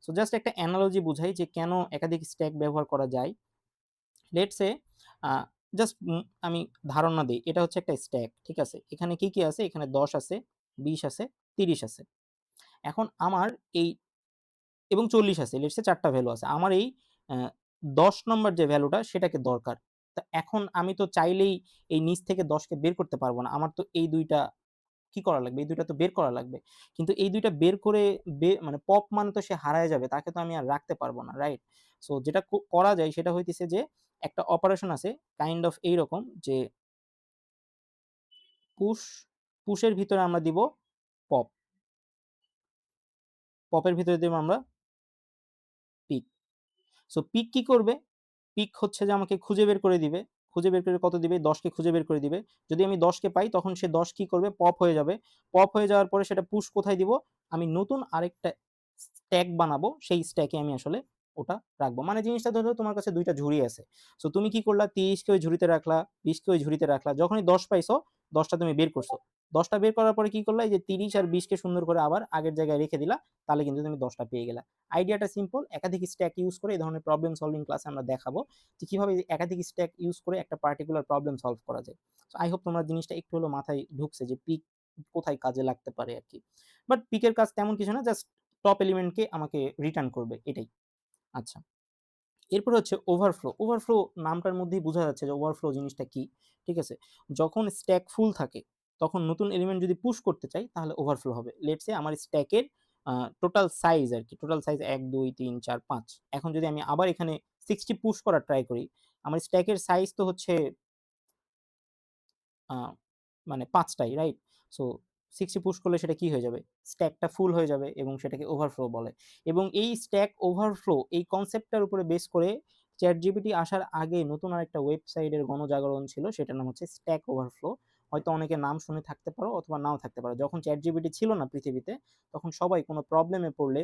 সো জাস্ট একটা অ্যানালজি বুঝাই যে কেন একাধিক স্ট্যাক ব্যবহার করা যায়। লেটস সে আ জাস্ট আমি ধারণা দেই। এটা হচ্ছে একটা স্ট্যাক। ঠিক আছে? এখানে কি আছে? এখানে ১০ আছে, ২০ আছে, ৩০ আছে। এখন আমার এই এবং ৪০ আছে। লেটস সে ৪ টা ভ্যালু আছে। আমার এই অ্যা ১০ নম্বর যে ভ্যালুটা সেটাকে দরকার। তা এখন আমি তো চাইলেই এই নিচ থেকে ১০ কে বের করতে পারব না। আমার তো এই ২ টা কি করা লাগবে? এই ২ টা তো বের করা লাগবে। কিন্তু এই ২ টা বের করে মানে পপ মানে তো সে হারায় যাবে। তাকে তো আমি আর রাখতে পারব না, রাইট? সো যেটা করা যায় সেটা হইতেছে যে একটা অপারেশন আছে কাইন্ড অফ এইরকম যে পুশ, পুশের ভিতরে আমরা দিব পপ, পপের ভিতরে দিব আমরা পিক। সো পিক কি করবে? পিক হচ্ছে যে আমাকে খুঁজে বের করে দিবে। খুঁজে বের করে কত দিবে? ১০ কে খুঁজে বের করে দিবে। যদি আমি ১০ কে পাই তখন সে ১০ কি করবে? পপ হয়ে যাবে। পপ হয়ে যাওয়ার পরে সেটা পুশ কোথায় দিব? আমি নতুন আরেকটা স্ট্যাক বানাবো। সেই স্ট্যাকে আমি আসলে ওটা রাখবো। মানে জিনিসটা ধরো তোমার কাছে ২ টা ঝুড়ি আছে। সো তুমি কি করলা? ৩০ কে ওই ঝুড়িতে রাখলা, ২০ কে ওই ঝুড়িতে রাখলা। যখনই ১০ পাইছো, ১০ টা তুমি বের করছো। ১০ টা বের করার পরে কি করলা? এই যে ৩০ আর ২০ কে সুন্দর করে আবার আগের জায়গায় রেখে দিলা। তাহলে কিন্তু তুমি ১০ টা পেয়ে গেলা। আইডিয়াটা সিম্পল। একাধিক স্ট্যাক ইউজ করে এই ধরনের প্রবলেম সলভিং ক্লাসে আমরা দেখাবো যে কিভাবে একাধিক স্ট্যাক ইউজ করে একটা পার্টিকুলার প্রবলেম সলভ করা যায়। সো আই হোপ তোমরা জিনিসটা একটু হলেও মাথায় ঢুকছে যে পিক কোথায় কাজে লাগতে পারে আরকি। বাট পিকের কাজ তেমন কিছু না। জাস্ট টপ এলিমেন্টকে আমাকে রিটার্ন করবে এটাই। আচ্ছা। এরপরে হচ্ছে ওভারফ্লো। ওভারফ্লো নামটার মধ্যেই বোঝা যাচ্ছে যে ওভারফ্লো জিনিসটা কি। ঠিক আছে? যখন স্ট্যাক ফুল থাকে তখন নতুন এলিমেন্ট যদি পুশ করতে চাই তাহলে ওভারফ্লো হবে। লেটস সে আমার স্ট্যাকের আ টোটাল সাইজ আরকি। Total size ১, ২, ৩, ৪, ৫। এখন যদি আমি আবার এখানে 60 পুশ করার ট্রাই করি, আমার স্ট্যাকের সাইজ তো হচ্ছে আ মানে ৫ টাই, রাইট? সো 60 পুশ করলে সেটা কি হয়ে যাবে? স্ট্যাকটা ফুল হয়ে যাবে এবং সেটাকে ওভারফ্লো বলে। এবং এই স্ট্যাক ওভারফ্লো এই কনসেপ্টটার উপরে বেস করে ChatGPT আসার আগে নতুন আরেকটা ওয়েবসাইটের গণজাগরণ ছিল। সেটার নাম হচ্ছে স্ট্যাক ওভারফ্লো। হয়তো অনেকে নাম শুনে থাকতে পারো অথবা নাও থাকতে পারো। যখন ChatGPT ছিল না পৃথিবীতে, তখন সবাই কোনো প্রবলেমে পড়লে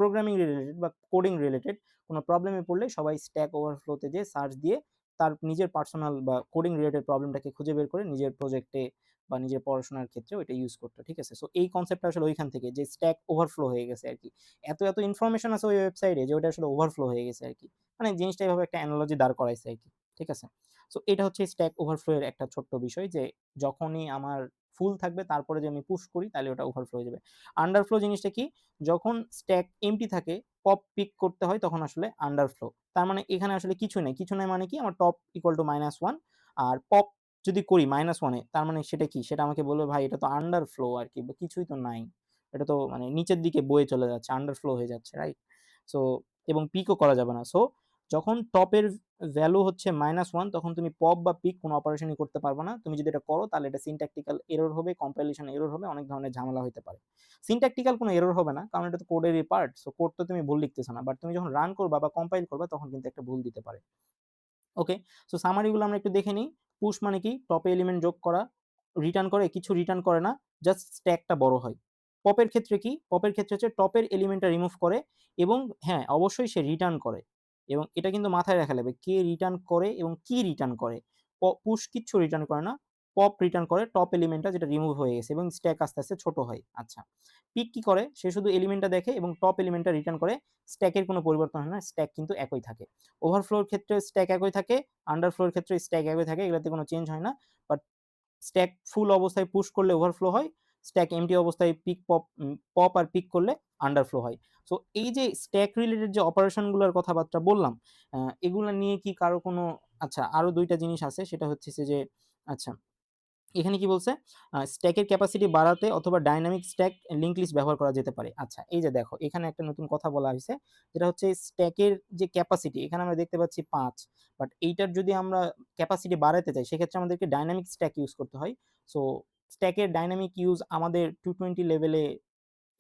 প্রোগ্রামিং রিলেটেড বা কোডিং রিলেটেড কোনো প্রবলেমে পড়লে সবাই স্ট্যাক ওভারফ্লোতে যেয়ে সার্চ দিয়ে তার নিজের পার্সোনাল বা কোডিং রিলেটেড প্রবলেমটাকে খুঁজে বের করে নিজের প্রজেক্টে বা নিজের পড়াশোনার ক্ষেত্রে ওইটা ইউজ করতো। ঠিক আছে? সো এই কনসেপ্টটা আসলে ওইখান থেকে যে স্ট্যাক ওভারফ্লো হয়ে গেছে আরকি। এত ইনফরমেশন আছে ওই ওয়েবসাইটে যে ওইটা আসলে ওভারফ্লো হয়ে গেছে আরকি। মানে জিনিসটা এভাবে একটা অ্যানালজি দাঁড় করাইছে আরকি। ঠিক আছে? সো এটা হচ্ছে স্ট্যাক ওভারফ্লো এর একটা ছোট্ট বিষয় যে যখনই আমার ফুল থাকবে তারপরে যদি আমি পুশ করি তাহলে ওটা ওভারফ্লো হয়ে যাবে। আন্ডারফ্লো জিনিসটা কি? যখন স্ট্যাক এম্পটি থাকে পপ পিক করতে হয় তখন আসলে আন্ডারফ্লো। তার মানে এখানে আসলে কিছু নাই। কিছু নাই মানে কি? আমার টপ ইকুয়াল টু -1 আর পপ যদি করি -1 এ তার মানে সেটা কি? সেটা আমাকে বলবে ভাই এটা তো আন্ডারফ্লো আরকি কিছুই তো নাই। এটা তো মানে নিচের দিকে বয়ে চলে যাচ্ছে, আন্ডারফ্লো হয়ে যাচ্ছে, রাইট? সো এবং পিকও করা যাবে না। সো যখন টপের ভ্যালু হচ্ছে -1 তখন তুমি পপ বা পিক কোন অপারেশনই করতে পারবে না। তুমি যদি এটা করো তাহলে এটা সিনট্যাকটিক্যাল এরর হবে, কম্পাইলেশন এরর হবে, অনেক ধরনের ঝামেলা হইতে পারে। সিনট্যাকটিক্যাল কোনো এরর হবে না। কারণ এটা তো কোডেরই পার্ট। সো কোড তো তুমি ভুল লিখতেছ না। বাট তুমি যখন রান করবা বা কম্পাইল করবা তখন কিন্তু একটা ভুল দিতে পারে। ওকে। সো সামারি গুলো আমরা একটু দেখে নিই। পুশ মানে কি? টপে এলিমেন্ট যোগ করা। রিটার্ন করে? কিছু রিটার্ন করে না। জাস্ট স্ট্যাকটা বড় হয়। পপের ক্ষেত্রে কি? পপের ক্ষেত্রে হচ্ছে টপের এলিমেন্টটা রিমুভ করে এবং হ্যাঁ, অবশ্যই সে রিটার্ন করে। এবং এটা কিন্তু মাথায় রাখা লাগবে। কে রিটার্ন করে এবং কি রিটার্ন করে। পুশ কিচ্ছু রিটার্ন করে না। পপ রিটার্ন করে টপ এলিমেন্টটা যেটা রিমুভ হয়ে গেছে এবং স্ট্যাক আস্তে ছোট হয়। আচ্ছা। পিক কি করে? সে শুধু এলিমেন্টটা দেখে এবং টপ এলিমেন্টটা রিটার্ন করে। স্ট্যাকের কোনো পরিবর্তন হয় না। স্ট্যাক কিন্তু একই থাকে। ওভারফ্লোর ক্ষেত্রে স্ট্যাক একই থাকে, আন্ডারফ্লোর ক্ষেত্রে স্ট্যাক একই থাকে। এগুলাতে কোনো চেঞ্জ হয় না। বাট স্ট্যাক ফুল অবস্থায় পুশ করলে ওভারফ্লো হয়। স্ট্যাক এমটি অবস্থায় পপ আর পিক করলে আন্ডারফ্লো হয়। সো এই যে স্ট্যাক রিলেটেড যে অপারেশন গুলার কথাবার্তা বললাম, এগুলা নিয়ে কি কারো কোনো আচ্ছা আরো ২ টা জিনিস আছে সেটা হচ্ছে যে আচ্ছা এখানে কি বলছে? স্ট্যাকের ক্যাপাসিটি বাড়াতে অথবা ডায়নামিক স্ট্যাক লিংক লিস্ট ব্যবহার করা যেতে পারে। আচ্ছা, এই যে দেখো এখানে একটা নতুন কথা বলা হইছে। যেটা হচ্ছে স্ট্যাকের যে ক্যাপাসিটি এখানে আমরা দেখতে পাচ্ছি ৫। বাট এইটার যদি আমরা ক্যাপাসিটি বাড়াতে চাই সেক্ষেত্রে আমাদেরকে ডায়নামিক স্ট্যাক ইউজ করতে হয়। সো স্ট্যাকের ডায়নামিক ইউজ আমাদের 220 লেভেলে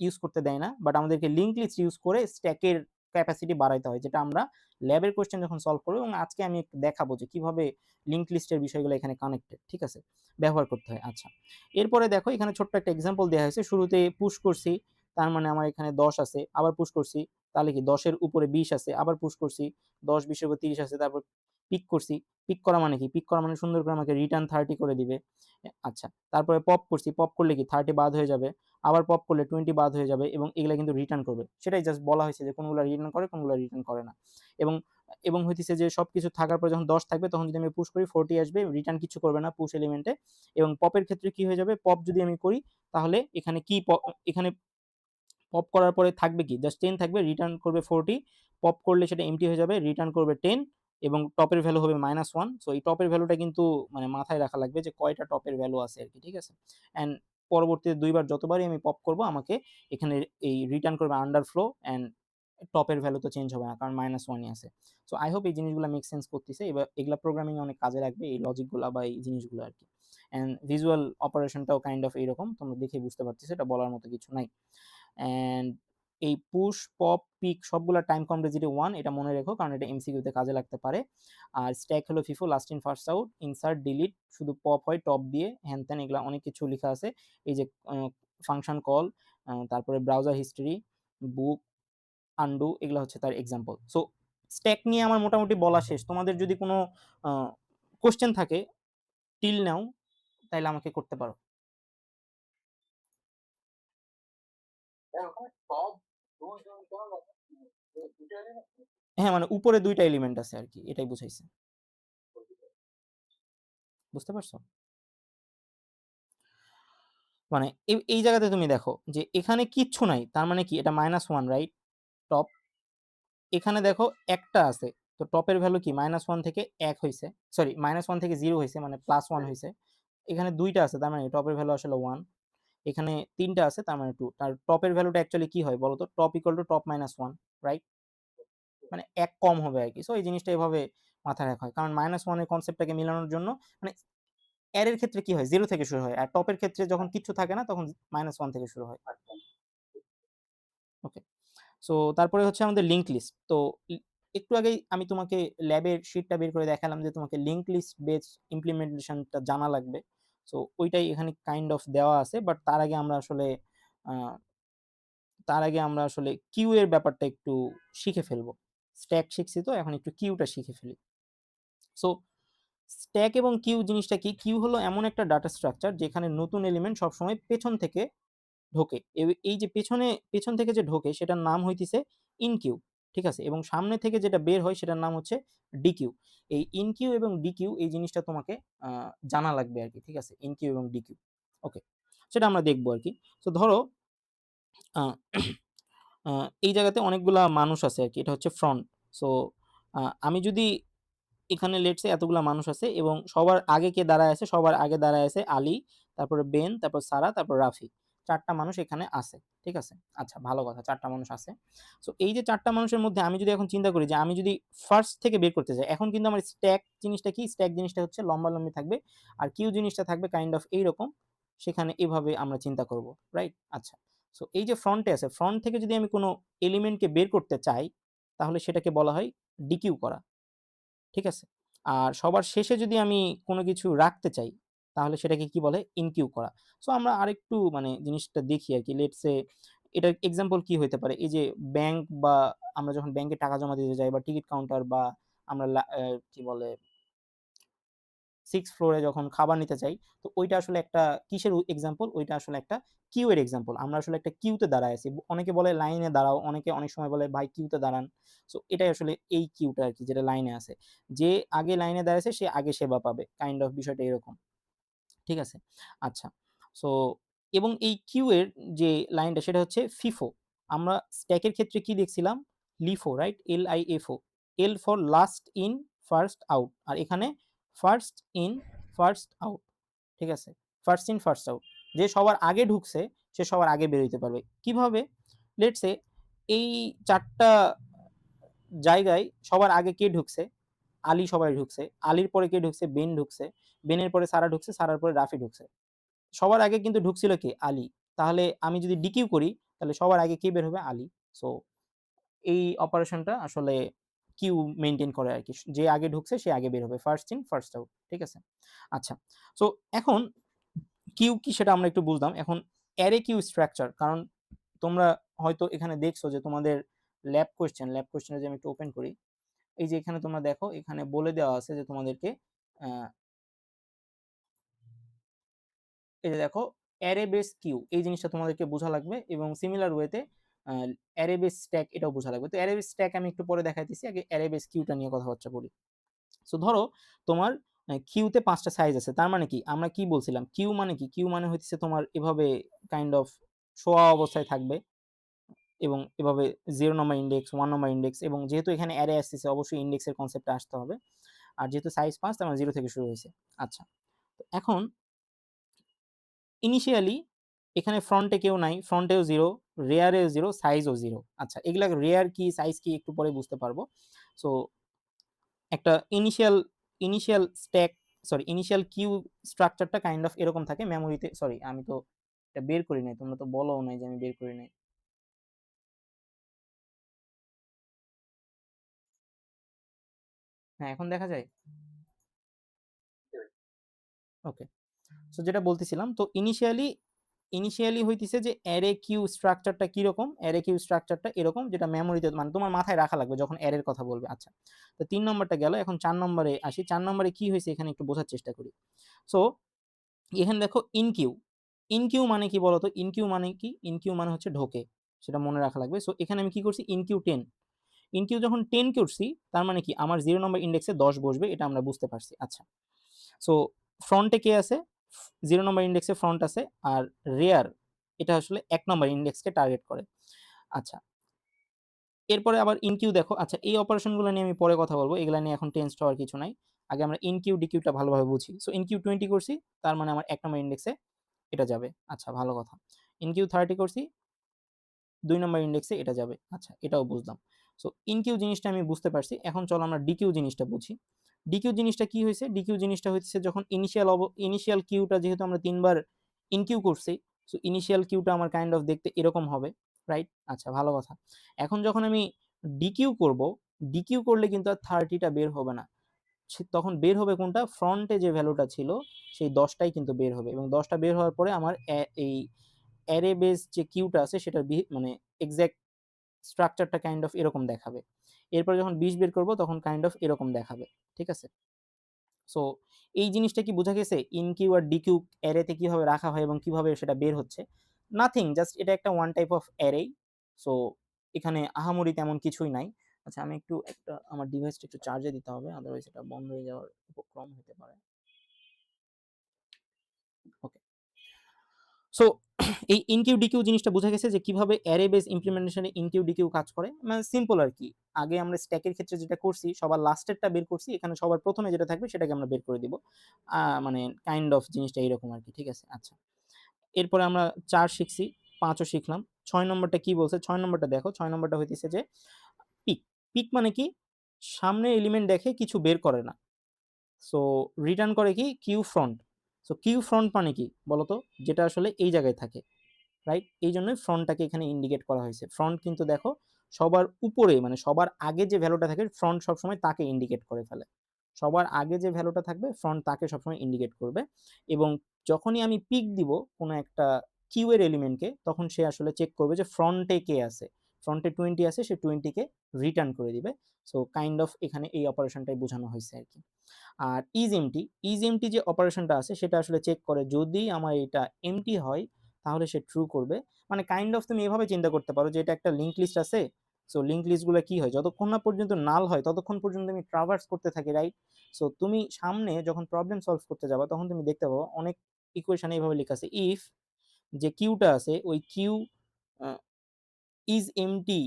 ইউজ করতে দেয় না। বাট আমাদেরকে লিংক লিস্ট ইউজ করে স্ট্যাকের ক্যাপাসিটি বাড়াইতে হয়, যেটা আমরা ল্যাবের কোয়েশ্চেন যখন সলভ করব, এবং আজকে আমি একটু দেখাবো যে কিভাবে লিঙ্ক লিস্টের বিষয়গুলো এখানে কানেক্টেড, ঠিক আছে, ব্যবহার করতে হয়। আচ্ছা, এরপরে দেখো এখানে ছোট্ট একটা এক্সাম্পল দেওয়া হয়েছে। শুরুতে পুশ করছি, তার মানে আমার এখানে 10 আছে, আবার পুশ করছি, তাহলে কি 10 এর উপরে 20 আছে, আবার পুশ করছি, 10 20 এর উপর 30 আছে, তারপর পিক করছি। পিক করা মানে কি? পিক করা মানে সুন্দর করে আমাকে রিটার্ন 30 করে দিবে। আচ্ছা, তারপরে পপ করছি, পপ করলে কি 30 বাদ হয়ে যাবে, আবার পপ করলে 20 বাদ হয়ে যাবে, এবং এগুলা কিন্তু রিটার্ন করবে। সেটাই জাস্ট বলা হয়েছে যে কোনগুলা রিটার্ন করে, কোনগুলা রিটার্ন করে না। এবং এবং হইতেছে যে সবকিছু থাকার পর যখন 10 থাকবে, তখন যদি আমি পুশ করি 40 আসবে, রিটার্ন কিছু করবে না পুশ এলিমেন্টে। এবং পপের ক্ষেত্রে কি হয়ে যাবে? পপ যদি আমি করি, তাহলে এখানে কি এখানে পপ করার পরে থাকবে কি? জাস্ট 10 থাকবে, রিটার্ন করবে 40, পপ করলে সেটা এমটি হয়ে যাবে, রিটার্ন করবে 10, এবং টপের ভ্যালু হবে -1। সো এই টপের ভ্যালুটা কিন্তু মানে মাথায় রাখা লাগবে যে কয়টা টপের ভ্যালু আছে আরকি, ঠিক আছে? অ্যান্ড পরবর্তীতে ২ বার যতবারই আমি পপ করব, আমাকে এখানে এই রিটার্ন করবে আন্ডারফ্লো, অ্যান্ড টপের ভ্যালু তো চেঞ্জ হবে না, কারণ -1ই আছে। সো আই হোপ এই জিনিসগুলো মেক সেন্স করতেছে। এবার এগুলা প্রোগ্রামিং এ অনেক কাজে লাগবে, এই লজিকগুলা বা এই জিনিসগুলো আরকি। অ্যান্ড ভিজুয়াল অপারেশনটাও কাইন্ড অফ এইরকম। তোমরা দেখেই বুঝতে পারতেছো, এটা বলার মতো কিছু নাই। অ্যান্ড এই পুশ, পপ, পিক সবগুলা টাইম কমপ্লেক্সিটি 1, এটা মনে রেখো, কারণ এটা এমসিকিউতে কাজে লাগতে পারে। আর স্ট্যাক হলো FIFO, last in first out, insert, delete শুধু পপ হয় টপ দিয়ে, হ্যান-ত্যান এগুলা অনেক কিছু লিখা আছে। এই যে ফাংশন কল, তারপরে ব্রাউজার হিস্টরি, বুক, আনডু, এগুলা হচ্ছে তার এক্সাম্পল। সো স্ট্যাক নিয়ে আমার মোটামুটি বলা শেষ। তোমাদের যদি কোনো আ কোয়েশ্চেন থাকে টিল নাও, তাইলে আমাকে করতে পারো। হ্যাঁ, মানে উপরে ২ টা এলিমেন্ট আছে আরকি। এটাই বুঝাইছে। বুঝতে পারছো? মানে এই জায়গাতে তুমি দেখো যে এখানে কিচ্ছু নাই। তার মানে কি? এটা -1, রাইট? টপ। এখানে দেখো একটা আছে। তো টপের ভ্যালু কি? -1 থেকে ১ হইছে। সরি, -1 থেকে 0 হইছে, মানে +1 হইছে। এখানে ২ টা আছে, তার মানে টপের ভ্যালু আসলে 1। এখানে ৩ টা আছে, তার মানে 2। তার টপের ভ্যালুটা অ্যাকচুয়ালি কি হয় বলো তো? Top equal to top -1, right? মানে ১ কম হবে আরকি। সো এই জিনিসটা এভাবে মাথায় রাখা হয়। কারণ -1 এর কনসেপ্টটাকে মিলানোর জন্য, মানে অ্যারের ক্ষেত্রে কি হয়? 0 থেকে শুরু হয়। আর টপের ক্ষেত্রে যখন কিচ্ছু থাকে না, তখন -1 থেকে শুরু হয়। ওকে। সো তারপরে হচ্ছে আমাদের লিঙ্ক লিস্ট। তো একটু আগেই আমি তোমাকে ল্যাবের শিটটা বের করে দেখালাম যে তোমাকে লিঙ্ক লিস্ট বেস ইমপ্লিমেন্টেশনটা জানা লাগবে। সো ওইটাই এখানে কাইন্ড অফ দেওয়া আছে। বাট আ তার আগে আমরা আসলে কিউ এর ব্যাপারটা একটু শিখে ফেলবো। স্ট্যাক শিখছি, তো এখন একটু কিউটা শিখে ফেলি। সো স্ট্যাক এবং কিউ জিনিসটা কি? কিউ হলো এমন একটা ডাটা স্ট্রাকচার যেখানে নতুন এলিমেন্ট সবসময় পেছন থেকে ঢোকে। এই যে পেছন থেকে যে ঢোকে, সেটার নাম হইতেছে ইনকিউ। ঠিক আছে? এবং সামনে থেকে যেটা বের হয়, সেটার নাম হচ্ছে ডিকিউ। এই ইনকিউ এবং ডিকিউ এই জিনিসটা তোমাকে আ জানা লাগবে আরকি। ঠিক আছে? ইনকিউ এবং ডিকিউ। ওকে। সেটা আমরা দেখবো আরকি। সো ধরো আ আ এই জায়গাতে অনেকগুলা মানুষ আছে আরকি। এটা হচ্ছে ফ্রন্ট। সো আমি যদি এখানে লেটস সে এতগুলা মানুষ আছে, এবং সবার আগে কে দাঁড়ায় আছে? সবার আগে দাঁড়ায় আছে আলী, তারপরে বেন, তারপর সারা, তারপর রাফি। ৪ টা মানুষ এখানে আছে। ঠিক আছে? আচ্ছা, ভালো কথা, ৪ টা মানুষ আছে। সো এই যে ৪ টা মানুষের মধ্যে আমি যদি এখন চিন্তা করি যে আমি যদি ফার্স্ট থেকে বের করতে যাই, এখন কিন্তু আমার স্ট্যাক জিনিসটা কি? স্ট্যাক জিনিসটা হচ্ছে লম্বালম্বি থাকবে। আর কিউ জিনিসটা থাকবে কাইন্ড অফ এইরকম। সেখানে এভাবে আমরা চিন্তা করব। রাইট? আচ্ছা। সো এই যে ফ্রন্টে আছে, ফ্রন্ট থেকে যদি আমি কোনো এলিমেন্টকে বের করতে চাই, তাহলে সেটাকে বলা হয় ডিকিউ করা। ঠিক আছে? আর সবার শেষে যদি আমি কোনো কিছু রাখতে চাই, তাহলে সেটাকে কি বলে? ইনকিউ করা। সো আমরা আরেকটু মানে জিনিসটা দেখি আরকি। লেটস সে এটার এক্সাম্পল কি হইতে পারে? এই যে ব্যাংক, বা আমরা যখন ব্যাংকে টাকা জমা দিতে যাই, বা টিকিট কাউন্টার, বা আমরা কি বলে 6th ফ্লোরে যখন খাবার নিতে চাই, তো ওইটা আসলে একটা কিসের এক্সাম্পল? ওইটা আসলে একটা কিউ এর এক্সাম্পল। আমরা আসলে একটা কিউতে দাঁড়ায় আছি। অনেকে বলে লাইনে দাঁড়াও, অনেকে অনেক সময় বলে ভাই কিউতে দাঁড়ান। সো এটাই আসলে এই কিউটা আরকি, যেটা লাইনে আছে। যে আগে লাইনে দাঁড়াইছে সে আগে সেবা পাবে। কাইন্ড অফ বিষয়টা এরকম। ঠিক আছে? আচ্ছা। সো এবং এই কিউ এর যে লাইনটা, সেটা হচ্ছে FIFO। আমরা স্ট্যাকের ক্ষেত্রে কি দেখছিলাম? LIFO, right? LIFO। L for last in, first out. আর এখানে ফার্স্ট ইন, ফার্স্ট আউট। ঠিক আছে? First in, first out. যে সবার আগে ঢুকছে, সে সবার আগে বের হইতে পারবে। কিভাবে? লেটস সে এই ৪ টা জায়গায় সবার আগে কে ঢুকছে? আলী সবাই ঢুকছে। আলীর পরে কে ঢুকছে? বেন ঢুকছে। বেনের পরে সারা ঢুকছে। সারার পরে রাফি ঢুকছে। সবার আগে কিন্তু ঢুকছিল কে? আলী। তাহলে আমি যদি ডিকিউ করি, তাহলে সবার আগে কে বের হবে? আলী। সো এই অপারেশনটা আসলে কিউ মেইনটেইন করে আরকি। যে আগে ঢুকছে সে আগে বের হবে। First in first out. ঠিক আছে? আচ্ছা। সো এখন কিউ কি সেটা আমরা একটু বুঝলাম। এখন অ্যারে কিউ স্ট্রাকচার, কারণ তোমরা হয়তো এখানে দেখছো যে তোমাদের ল্যাব কোয়েশ্চেন যদি আমি একটু ওপেন করি। এই যে এখানে তোমরা দেখো, এখানে বলে দেওয়া আছে যে তোমাদেরকে আ এই যে দেখো অ্যারে বেস কিউ এই জিনিসটা তোমাদেরকে বোঝা লাগবে এবং সিমিলার ওয়েতে আ অ্যারে বেস স্ট্যাক এটাও বোঝা লাগবে। তো অ্যারে বেস স্ট্যাক আমি একটু পরে দেখাইতেছি। আগে অ্যারে বেস কিউটা নিয়ে কথাবার্তা বলি। সো ধরো তোমার কিউতে ৫ টা সাইজ আছে। তার মানে কি? আমরা কি বলছিলাম? কিউ মানে কি? কিউ মানে হইতেছে তোমার এভাবে কাইন্ড অফ শোয়া অবস্থায় থাকবে এবং এভাবে 0 নাম্বার ইনডেক্স, 1 নাম্বার ইনডেক্স এবং যেহেতু এখানে অ্যারে আসতেছে অবশ্যই ইনডেক্সের কনসেপ্টটা আসতে হবে। আর যেহেতু সাইজ ৫ তার মানে 0 থেকে শুরু হইছে। আচ্ছা। তো এখন ইনিশিয়ালি এখানে ফ্রন্টে কেউ নাই, ফ্রন্টেও 0, রেয়ারেও 0, সাইজও 0। আচ্ছা, এগুলা রেয়ার কি, সাইজ কি একটু পরে বুঝতে পারবো। সো একটা ইনিশিয়াল স্ট্যাক ইনিশিয়াল কিউ স্ট্রাকচারটা কাইন্ড অফ এরকম থাকে মেমোরিতে। সরি, আমি তো এটা বের করি নাই। তোমরা তো বলোও নাই যে আমি বের করি নাই। হ্যাঁ, এখন দেখা যায়? ওকে। সো যেটা বলতেছিলাম, তো ইনিশিয়ালি হইতেছে যে অ্যারে কিউ স্ট্রাকচারটা কিরকম? অ্যারে কিউ স্ট্রাকচারটা এরকম, যেটা মেমোরিতে মানে তোমার মাথায় রাখা লাগবে যখন অ্যারের কথা বলবে। আচ্ছা। তো ৩ নম্বরটা গেল। এখন ৪ নম্বরে আসি। ৪ নম্বরে কি হইছে এখানে একটু বোঝার চেষ্টা করি। সো এখানে দেখো ইন কিউ। ইন কিউ মানে কি বলতো? ইন কিউ মানে কি? ইন কিউ মানে হচ্ছে ঢোকে। সেটা মনে রাখা লাগবে। সো এখানে আমি কি করছি? In Q 10। ইন কিউ যখন 10 করছি তার মানে কি? আমার 0 নম্বর ইনডেক্সে ১০ বসবে, এটা আমরা বুঝতে পারছি। আচ্ছা। সো ফ্রন্টে কে আছে? 0 নম্বর ইনডেক্সে ফ্রন্ট আছে। আর রেয়ার এটা আসলে ১ নম্বর ইনডেক্সকে টার্গেট করে। আচ্ছা। এরপরে আবার ইনকিউ দেখো। আচ্ছা, এই অপারেশনগুলো নিয়ে আমি পরে কথা বলব। এগুলা নিয়ে এখন টেনসড হওয়ার কিছু নাই। আগে আমরা ইনকিউ, ডিকিউটা ভালোভাবে বুঝি। সো ইনকিউ 20 করছি, তার মানে আমার ১ নম্বর ইনডেক্সে এটা যাবে। আচ্ছা, ভালো কথা। ইনকিউ 30 করছি, ২ নম্বর ইনডেক্সে এটা যাবে। আচ্ছা, এটাও বুঝলাম। সো ইনকিউ জিনিসটা আমি বুঝতে পারছি। এখন চলো আমরা ডিকিউ জিনিসটা বুঝি। ডিকিউ জিনিসটা কি হইছে? ডিকিউ জিনিসটা হচ্ছে যখন ইনিশিয়াল কিউটা যেহেতু আমরা ৩ বার ইনকিউ করছি, সো ইনিশিয়াল কিউটা আমার কাইন্ড অফ দেখতে এরকম হবে। রাইট? আচ্ছা, ভালো কথা। এখন যখন আমি ডিকিউ করব, ডিকিউ করলে কিন্তু আর 30 টা বের হবে না। তখন বের হবে কোনটা? ফ্রন্টে যে ভ্যালুটা ছিল সেই ১০ টাই কিন্তু বের হবে এবং ১০ টা বের হওয়ার পরে আমার এই অ্যারে বেস যে কিউটা আছে সেটার মানে এক্সাক্ট স্ট্রাকচারটা কাইন্ড অফ এরকম দেখাবে। এরপরে যখন ২০ বের করব তখন কাইন্ড অফ এরকম দেখাবে। ঠিক আছে? সো এই জিনিসটা কি বোঝা গেছে? ইন কিউ আর ডি কিউ অ্যারেতে কিভাবে রাখা হয় এবং কিভাবে সেটা বের হচ্ছে? নাথিং, জাস্ট এটা একটা ওয়ান টাইপ অফ অ্যারেই। সো এখানে আহামরি তেমন কিছুই নাই। আচ্ছা, আমি একটু আমার ডিভাইসটা একটু চার্জে দিতে হবে। আদারওয়াইজ এটা বন্ধ হয়ে যাওয়ার উপক্রম হতে পারে। ওকে। সো এই ইনকিউ ডিকিউ জিনিসটা বোঝা গেছে যে কিভাবে অ্যারে বেস ইমপ্লিমেন্টেশনে ইনকিউ ডিকিউ কাজ করে। মানে সিম্পল আরকি। আগে আমরা স্ট্যাকের ক্ষেত্রে যেটা করছি সবার লাস্টেরটা বের করছি। এখানে সবার ১ম এ যেটা থাকবে সেটাকে আমরা বের করে দিব। মানে কাইন্ড অফ জিনিসটা এরকম আরকি। ঠিক আছে? আচ্ছা। এরপরে আমরা ৪ শিখছি, ৫ ও শিখলাম। ৬ নম্বরটা কি বলছে? ৬ নম্বরটা দেখো। ৬ নম্বরটা হইতেছে যে পিক। পিক মানে কি? সামনের এলিমেন্ট দেখে কিছু বের করে না। সো রিটার্ন করে কি? Queue front. So queue front মানে কি বলতো? যেটা আসলে এই জায়গায় থাকে। রাইট? এইজন্যই ফ্রন্টটাকে এখানে ইন্ডিকেট করা হয়েছে। ফ্রন্ট কিন্তু দেখো সবার উপরে মানে সবার আগে যে ভ্যালুটা থাকে ফ্রন্ট সবসময় তাকে ইন্ডিকেট করে ফেলে। সবার আগে যে ভ্যালুটা থাকবে ফ্রন্ট তাকে সবসময় ইন্ডিকেট করবে এবং যখনই আমি পিক দিব কোনো একটা কিউ এর এলিমেন্টকে তখন সে আসলে চেক করবে যে ফ্রন্টে কে আছে। ফ্রন্টে 20 আছে, সে 20 কে রিটার্ন করে দিবে। সো কাইন্ড অফ এখানে এই অপারেশনটাই বোঝানো হইছে আরকি। আর ইজ এমটি যে অপারেশনটা আছে সেটা আসলে চেক করে যদি আমার এটা এমটি হয় তাহলে সে ট্রু করবে। মানে কাইন্ড অফ তুমি এভাবে চিন্তা করতে পারো যে এটা একটা লিঙ্ক লিস্ট আছে। সো লিঙ্ক লিস্ট গুলো কি হয়? যতক্ষণ না পর্যন্ত নাল হয় ততক্ষণ পর্যন্ত আমি ট্রাভার্স করতে থাকি, রাইট? সো তুমি সামনে যখন প্রবলেম সলভ করতে যাবা তখন তুমি দেখতে পাবো অনেক ইকুয়েশনে এভাবে লেখা আছে। ইফ যে কিউটা আছে ওই কিউ আ ইজ এমটি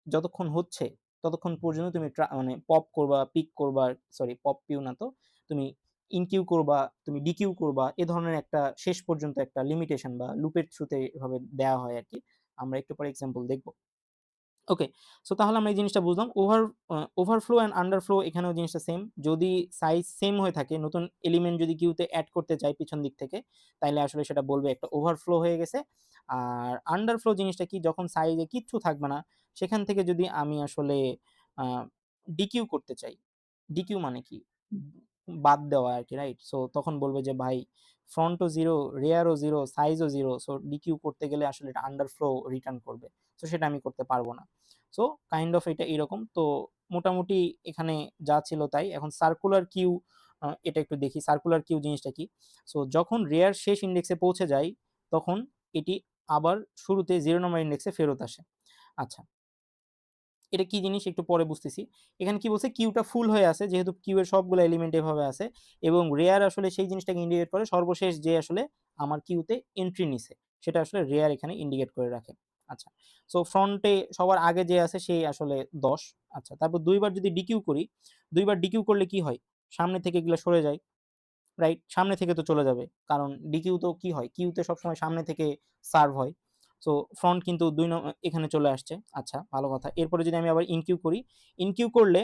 যতক্ষণ হচ্ছে ততক্ষণ পর্যন্ত তুমি মানে পপ করবা, পিক করবা, সরি পপ পিউ না তো। তুমি ইনকিউ করবা, তুমি ডিকিউ করবা। এ ধরনের একটা শেষ পর্যন্ত একটা লিমিটেশন বা লুপের থ্রুতে এভাবে দেওয়া হয় আরকি। আমরা একটু পরে এক্সাম্পল দেখব। ওকে। সো তাহলে আমরা এই জিনিসটা বুঝলাম। ওভারফ্লো অ্যান্ড আন্ডারফ্লো এখানেও জিনিসটা সেম। যদি সাইজ সেম হয়ে থাকে, নতুন এলিমেন্ট যদি কিউতে এড করতে চাই পিছন দিক থেকে, তাইলে আসলে সেটা বলবে একটা ওভারফ্লো হয়ে গেছে। আর আন্ডারফ্লো জিনিসটা কি? যখন সাইজে কিচ্ছু থাকবে না, সেখান থেকে যদি আমি আসলে আ ডিকিউ করতে চাই। ডিকিউ মানে কি? বাদ দেওয়া আরকি, রাইট? সো তখন বলবে যে ভাই ফ্রন্ট ও 0, রেয়ার ও 0, সাইজ ও 0, সো ডিকিউ করতে গেলে আসলে এটা আন্ডারফ্লো রিটার্ন করবে। সো সেটা আমি করতে পারব না। সো কাইন্ড অফ এটা এরকম। তো মোটামুটি এখানে যা ছিল তাই। এখন সার্কুলার কিউ এটা একটু দেখি। সার্কুলার কিউ জিনিসটা কি? সো যখন রেয়ার শেষ ইন্ডেক্সে পৌঁছে যায়, তখন এটি আবার শুরুতে 0 নম্বর ইন্ডেক্সে ফেরত আসে। আচ্ছা, এটা কি জিনিস একটু পরে বুঝতেছি। এখানে কি বলছে কিউটা ফুল হয়ে আছে যেহেতু কিউ এর সবগুলো এলিমেন্ট এভাবে আছে এবং রেয়ার আসলে সেই জিনিসটাকে ইন্ডিকেট করে সর্বশেষ যে আসলে আমার কিউতে এন্ট্রি নিছে সেটা আসলে রেয়ার এখানে ইন্ডিকেট করে রাখে। আচ্ছা। সো ফ্রন্টে সবার আগে যে আছে সেই আসলে ১০। আচ্ছা, তারপর ২ বার যদি ডিকিউ করি, ২ বার ডিকিউ করলে কি হয়? সামনে থেকে এগুলা সরে যায়। রাইট? সামনে থেকে তো চলে যাবে। কারণ ডিকিউ তো কি হয়? কিউতে সবসময় সামনে থেকে সার্ভ হয়। সো ফ্রন্ট কিন্তু ২ এখানে চলে আসছে। আচ্ছা, ভালো কথা। এরপরে যদি আমি আবার ইনকিউ করি, ইনকিউ করলে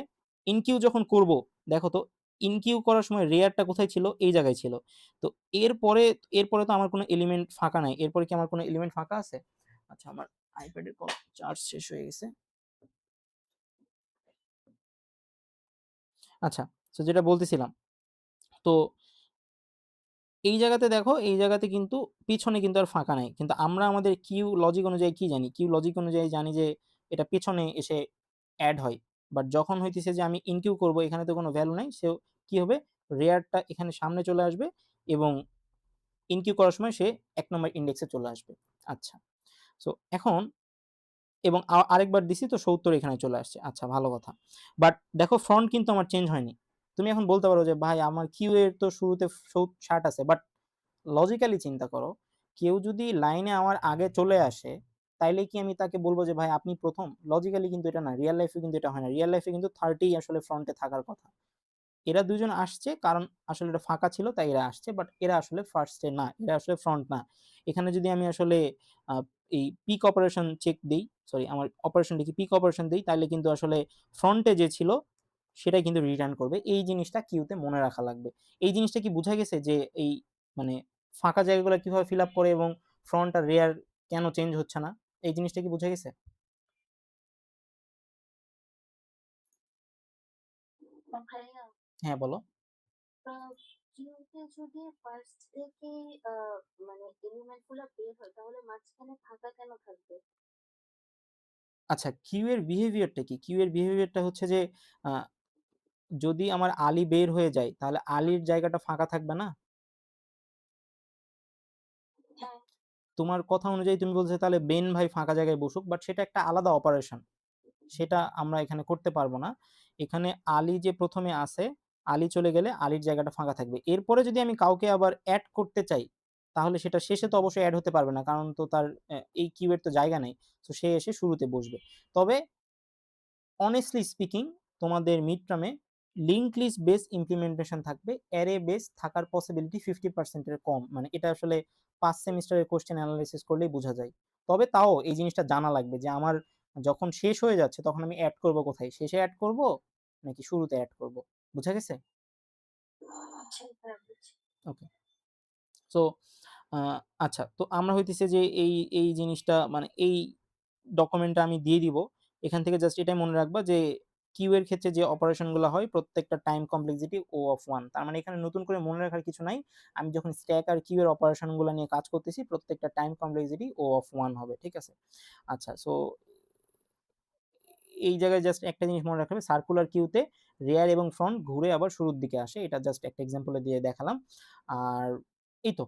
ইনকিউ যখন করব, দেখো তো ইনকিউ করার সময় রেয়ারটা কোথায় ছিল? এই জায়গায় ছিল। তো এরপরে এরপরে তো আমার কোনো এলিমেন্ট ফাঁকা নাই। এরপরে কি আমার কোনো এলিমেন্ট ফাঁকা আছে? আচ্ছা, আমার আইপ্যাডের চার্জ শেষ হয়ে গেছে। আচ্ছা, সো যেটা বলতেছিলাম। তো এই জায়গাতে দেখো, এই জায়গাতে কিন্তু পিছনে কিন্তু আর ফাঁকা নাই। কিন্তু আমরা আমাদের কিউ লজিক অনুযায়ী কি জানি? কিউ লজিক অনুযায়ী জানি যে এটা পেছনে এসে এড হয়। বাট যখন হইতেছে যে আমি ইনকিউ করব এখানে তো কোনো ভ্যালু নাই। সো কি হবে? রেয়ারটা এখানে সামনে চলে আসবে এবং ইনকিউ করার সময় সে ১ নম্বর ইন্ডেক্সে চলে আসবে। আচ্ছা। সো এখন এবং আরেকবার দিছি তো ৭০ এখানে চলে আসছে। আচ্ছা, ভালো কথা। বাট দেখো ফন্ট কিন্তু আমার চেঞ্জ হয়নি। তুমি এখন বলতে পারো যে ভাই আমার কিউ এর তো শুরুতে ৬০ আছে। বাট লজিক্যালি চিন্তা করো, কেউ যদি লাইনে আমার আগে চলে আসে, তাইলে কি আমি তাকে বলব যে ভাই আপনি ১ম? লজিক্যালি কিন্তু এটা না। রিয়াল লাইফ এ কিন্তু এটা হয় না। রিয়াল লাইফ এ কিন্তু 30 আসলে ফ্রন্টে থাকার কথা। এরা ২ জন আসছে কারণ আসলে এটা ফাঁকা ছিল তাই এরা আসছে। বাট এরা আসলে ফার্স্ট এ না। এরা আসলে ফ্রন্ট না। এখানে যদি আমি আসলে আ এই পিক অপারেশন চেক দেই, সরি আমার অপারেশন লিখি, পিক অপারেশন দেই তাইলে কিন্তু আসলে ফ্রন্টে যে ছিল সেটাই কিন্তু রিটার্ন করবে। এই জিনিসটা কিউতে মনে রাখা লাগবে। এই জিনিসটা কি বুঝা গেছে যে এই মানে ফাঁকা জায়গাগুলো কিভাবে ফিল আপ করে এবং ফ্রন্ট আর রেয়ার কেন চেঞ্জ হচ্ছে না? এই জিনিসটা কি বুঝা গেছে? ভাইয়া, হ্যাঁ, বলো। কিউতে যদি ফার্স্ট থেকেই মানে এলিমেন্ট গুলা বের হয় তাহলে মাঝখানে ফাঁকা কেন থাকবে? আচ্ছা, কিউ এর বিহেভিয়ারটা কি? কিউ এর বিহেভিয়ারটা হচ্ছে যে আ যদি আমার আলী বের হয়ে যায়, তাহলে আলীর জায়গাটা ফাঁকা থাকবে না? হ্যাঁ। তোমার কথা অনুযায়ী তুমি বলছো তাহলে বেন ভাই ফাঁকা জায়গায় বসুক। বাট সেটা একটা আলাদা অপারেশন। সেটা আমরা এখানে করতে পারব না। এখানে আলী যে ১ম এ আছে, আলী চলে গেলে আলীর জায়গাটা ফাঁকা থাকবে। এরপরে যদি আমি কাউকে আবার এড করতে চাই, তাহলে সেটা শেষে তো অবশ্যই এড হতে পারবে না। কারণ তো তার এই কিউ এর তো জায়গা নেই। সো সে এসে শুরুতে বসবে। তবে honestly speaking তোমাদের মিড টার্মে লিঙ্ক লিস্ট বেস ইমপ্লিমেন্টেশন থাকবে। অ্যারে বেস থাকার পসিবিলিটি 50% এর কম। মানে এটা আসলে ৫ সেমিস্টারের কোয়েশ্চেন এনালাইসিস করলেই বোঝা যায়। তবে তাও এই জিনিসটা জানা লাগবে যে আমার যখন শেষ হয়ে যাচ্ছে তখন আমি এড করব কোথায়? শেষে এড করব নাকি শুরুতে এড করব? বুঝা গেছে? আচ্ছা, হ্যাঁ বুঝছি। ওকে। সো আ আচ্ছা, তো আমরা হইতেছে যে এই জিনিসটা মানে এই ডকুমেন্টটা আমি দিয়ে দিব। এখান থেকে জাস্ট এটাই মনে রাখবা যে কিউ এর ক্ষেত্রে যে অপারেশন গুলা হয় প্রত্যেকটা টাইম কমপ্লেক্সিটি O of 1। তার মানে এখানে নতুন করে মনে রাখার কিছু নাই। আমি যখন স্ট্যাক আর কিউ এর অপারেশন গুলা নিয়ে কাজ করতেছি প্রত্যেকটা টাইম কমপ্লেক্সিটি O of 1 হবে। ঠিক আছে? আচ্ছা, সো এই জায়গায় জাস্ট একটা জিনিস মনে রাখতে হবে, সার্কুলার কিউতে রেয়ার এবং ফ্রন্ট ঘুরে আবার শুরুর দিকে আসে। এটা জাস্ট একটা এক্সাম্পল দিয়ে দেখালাম। আর এই তো।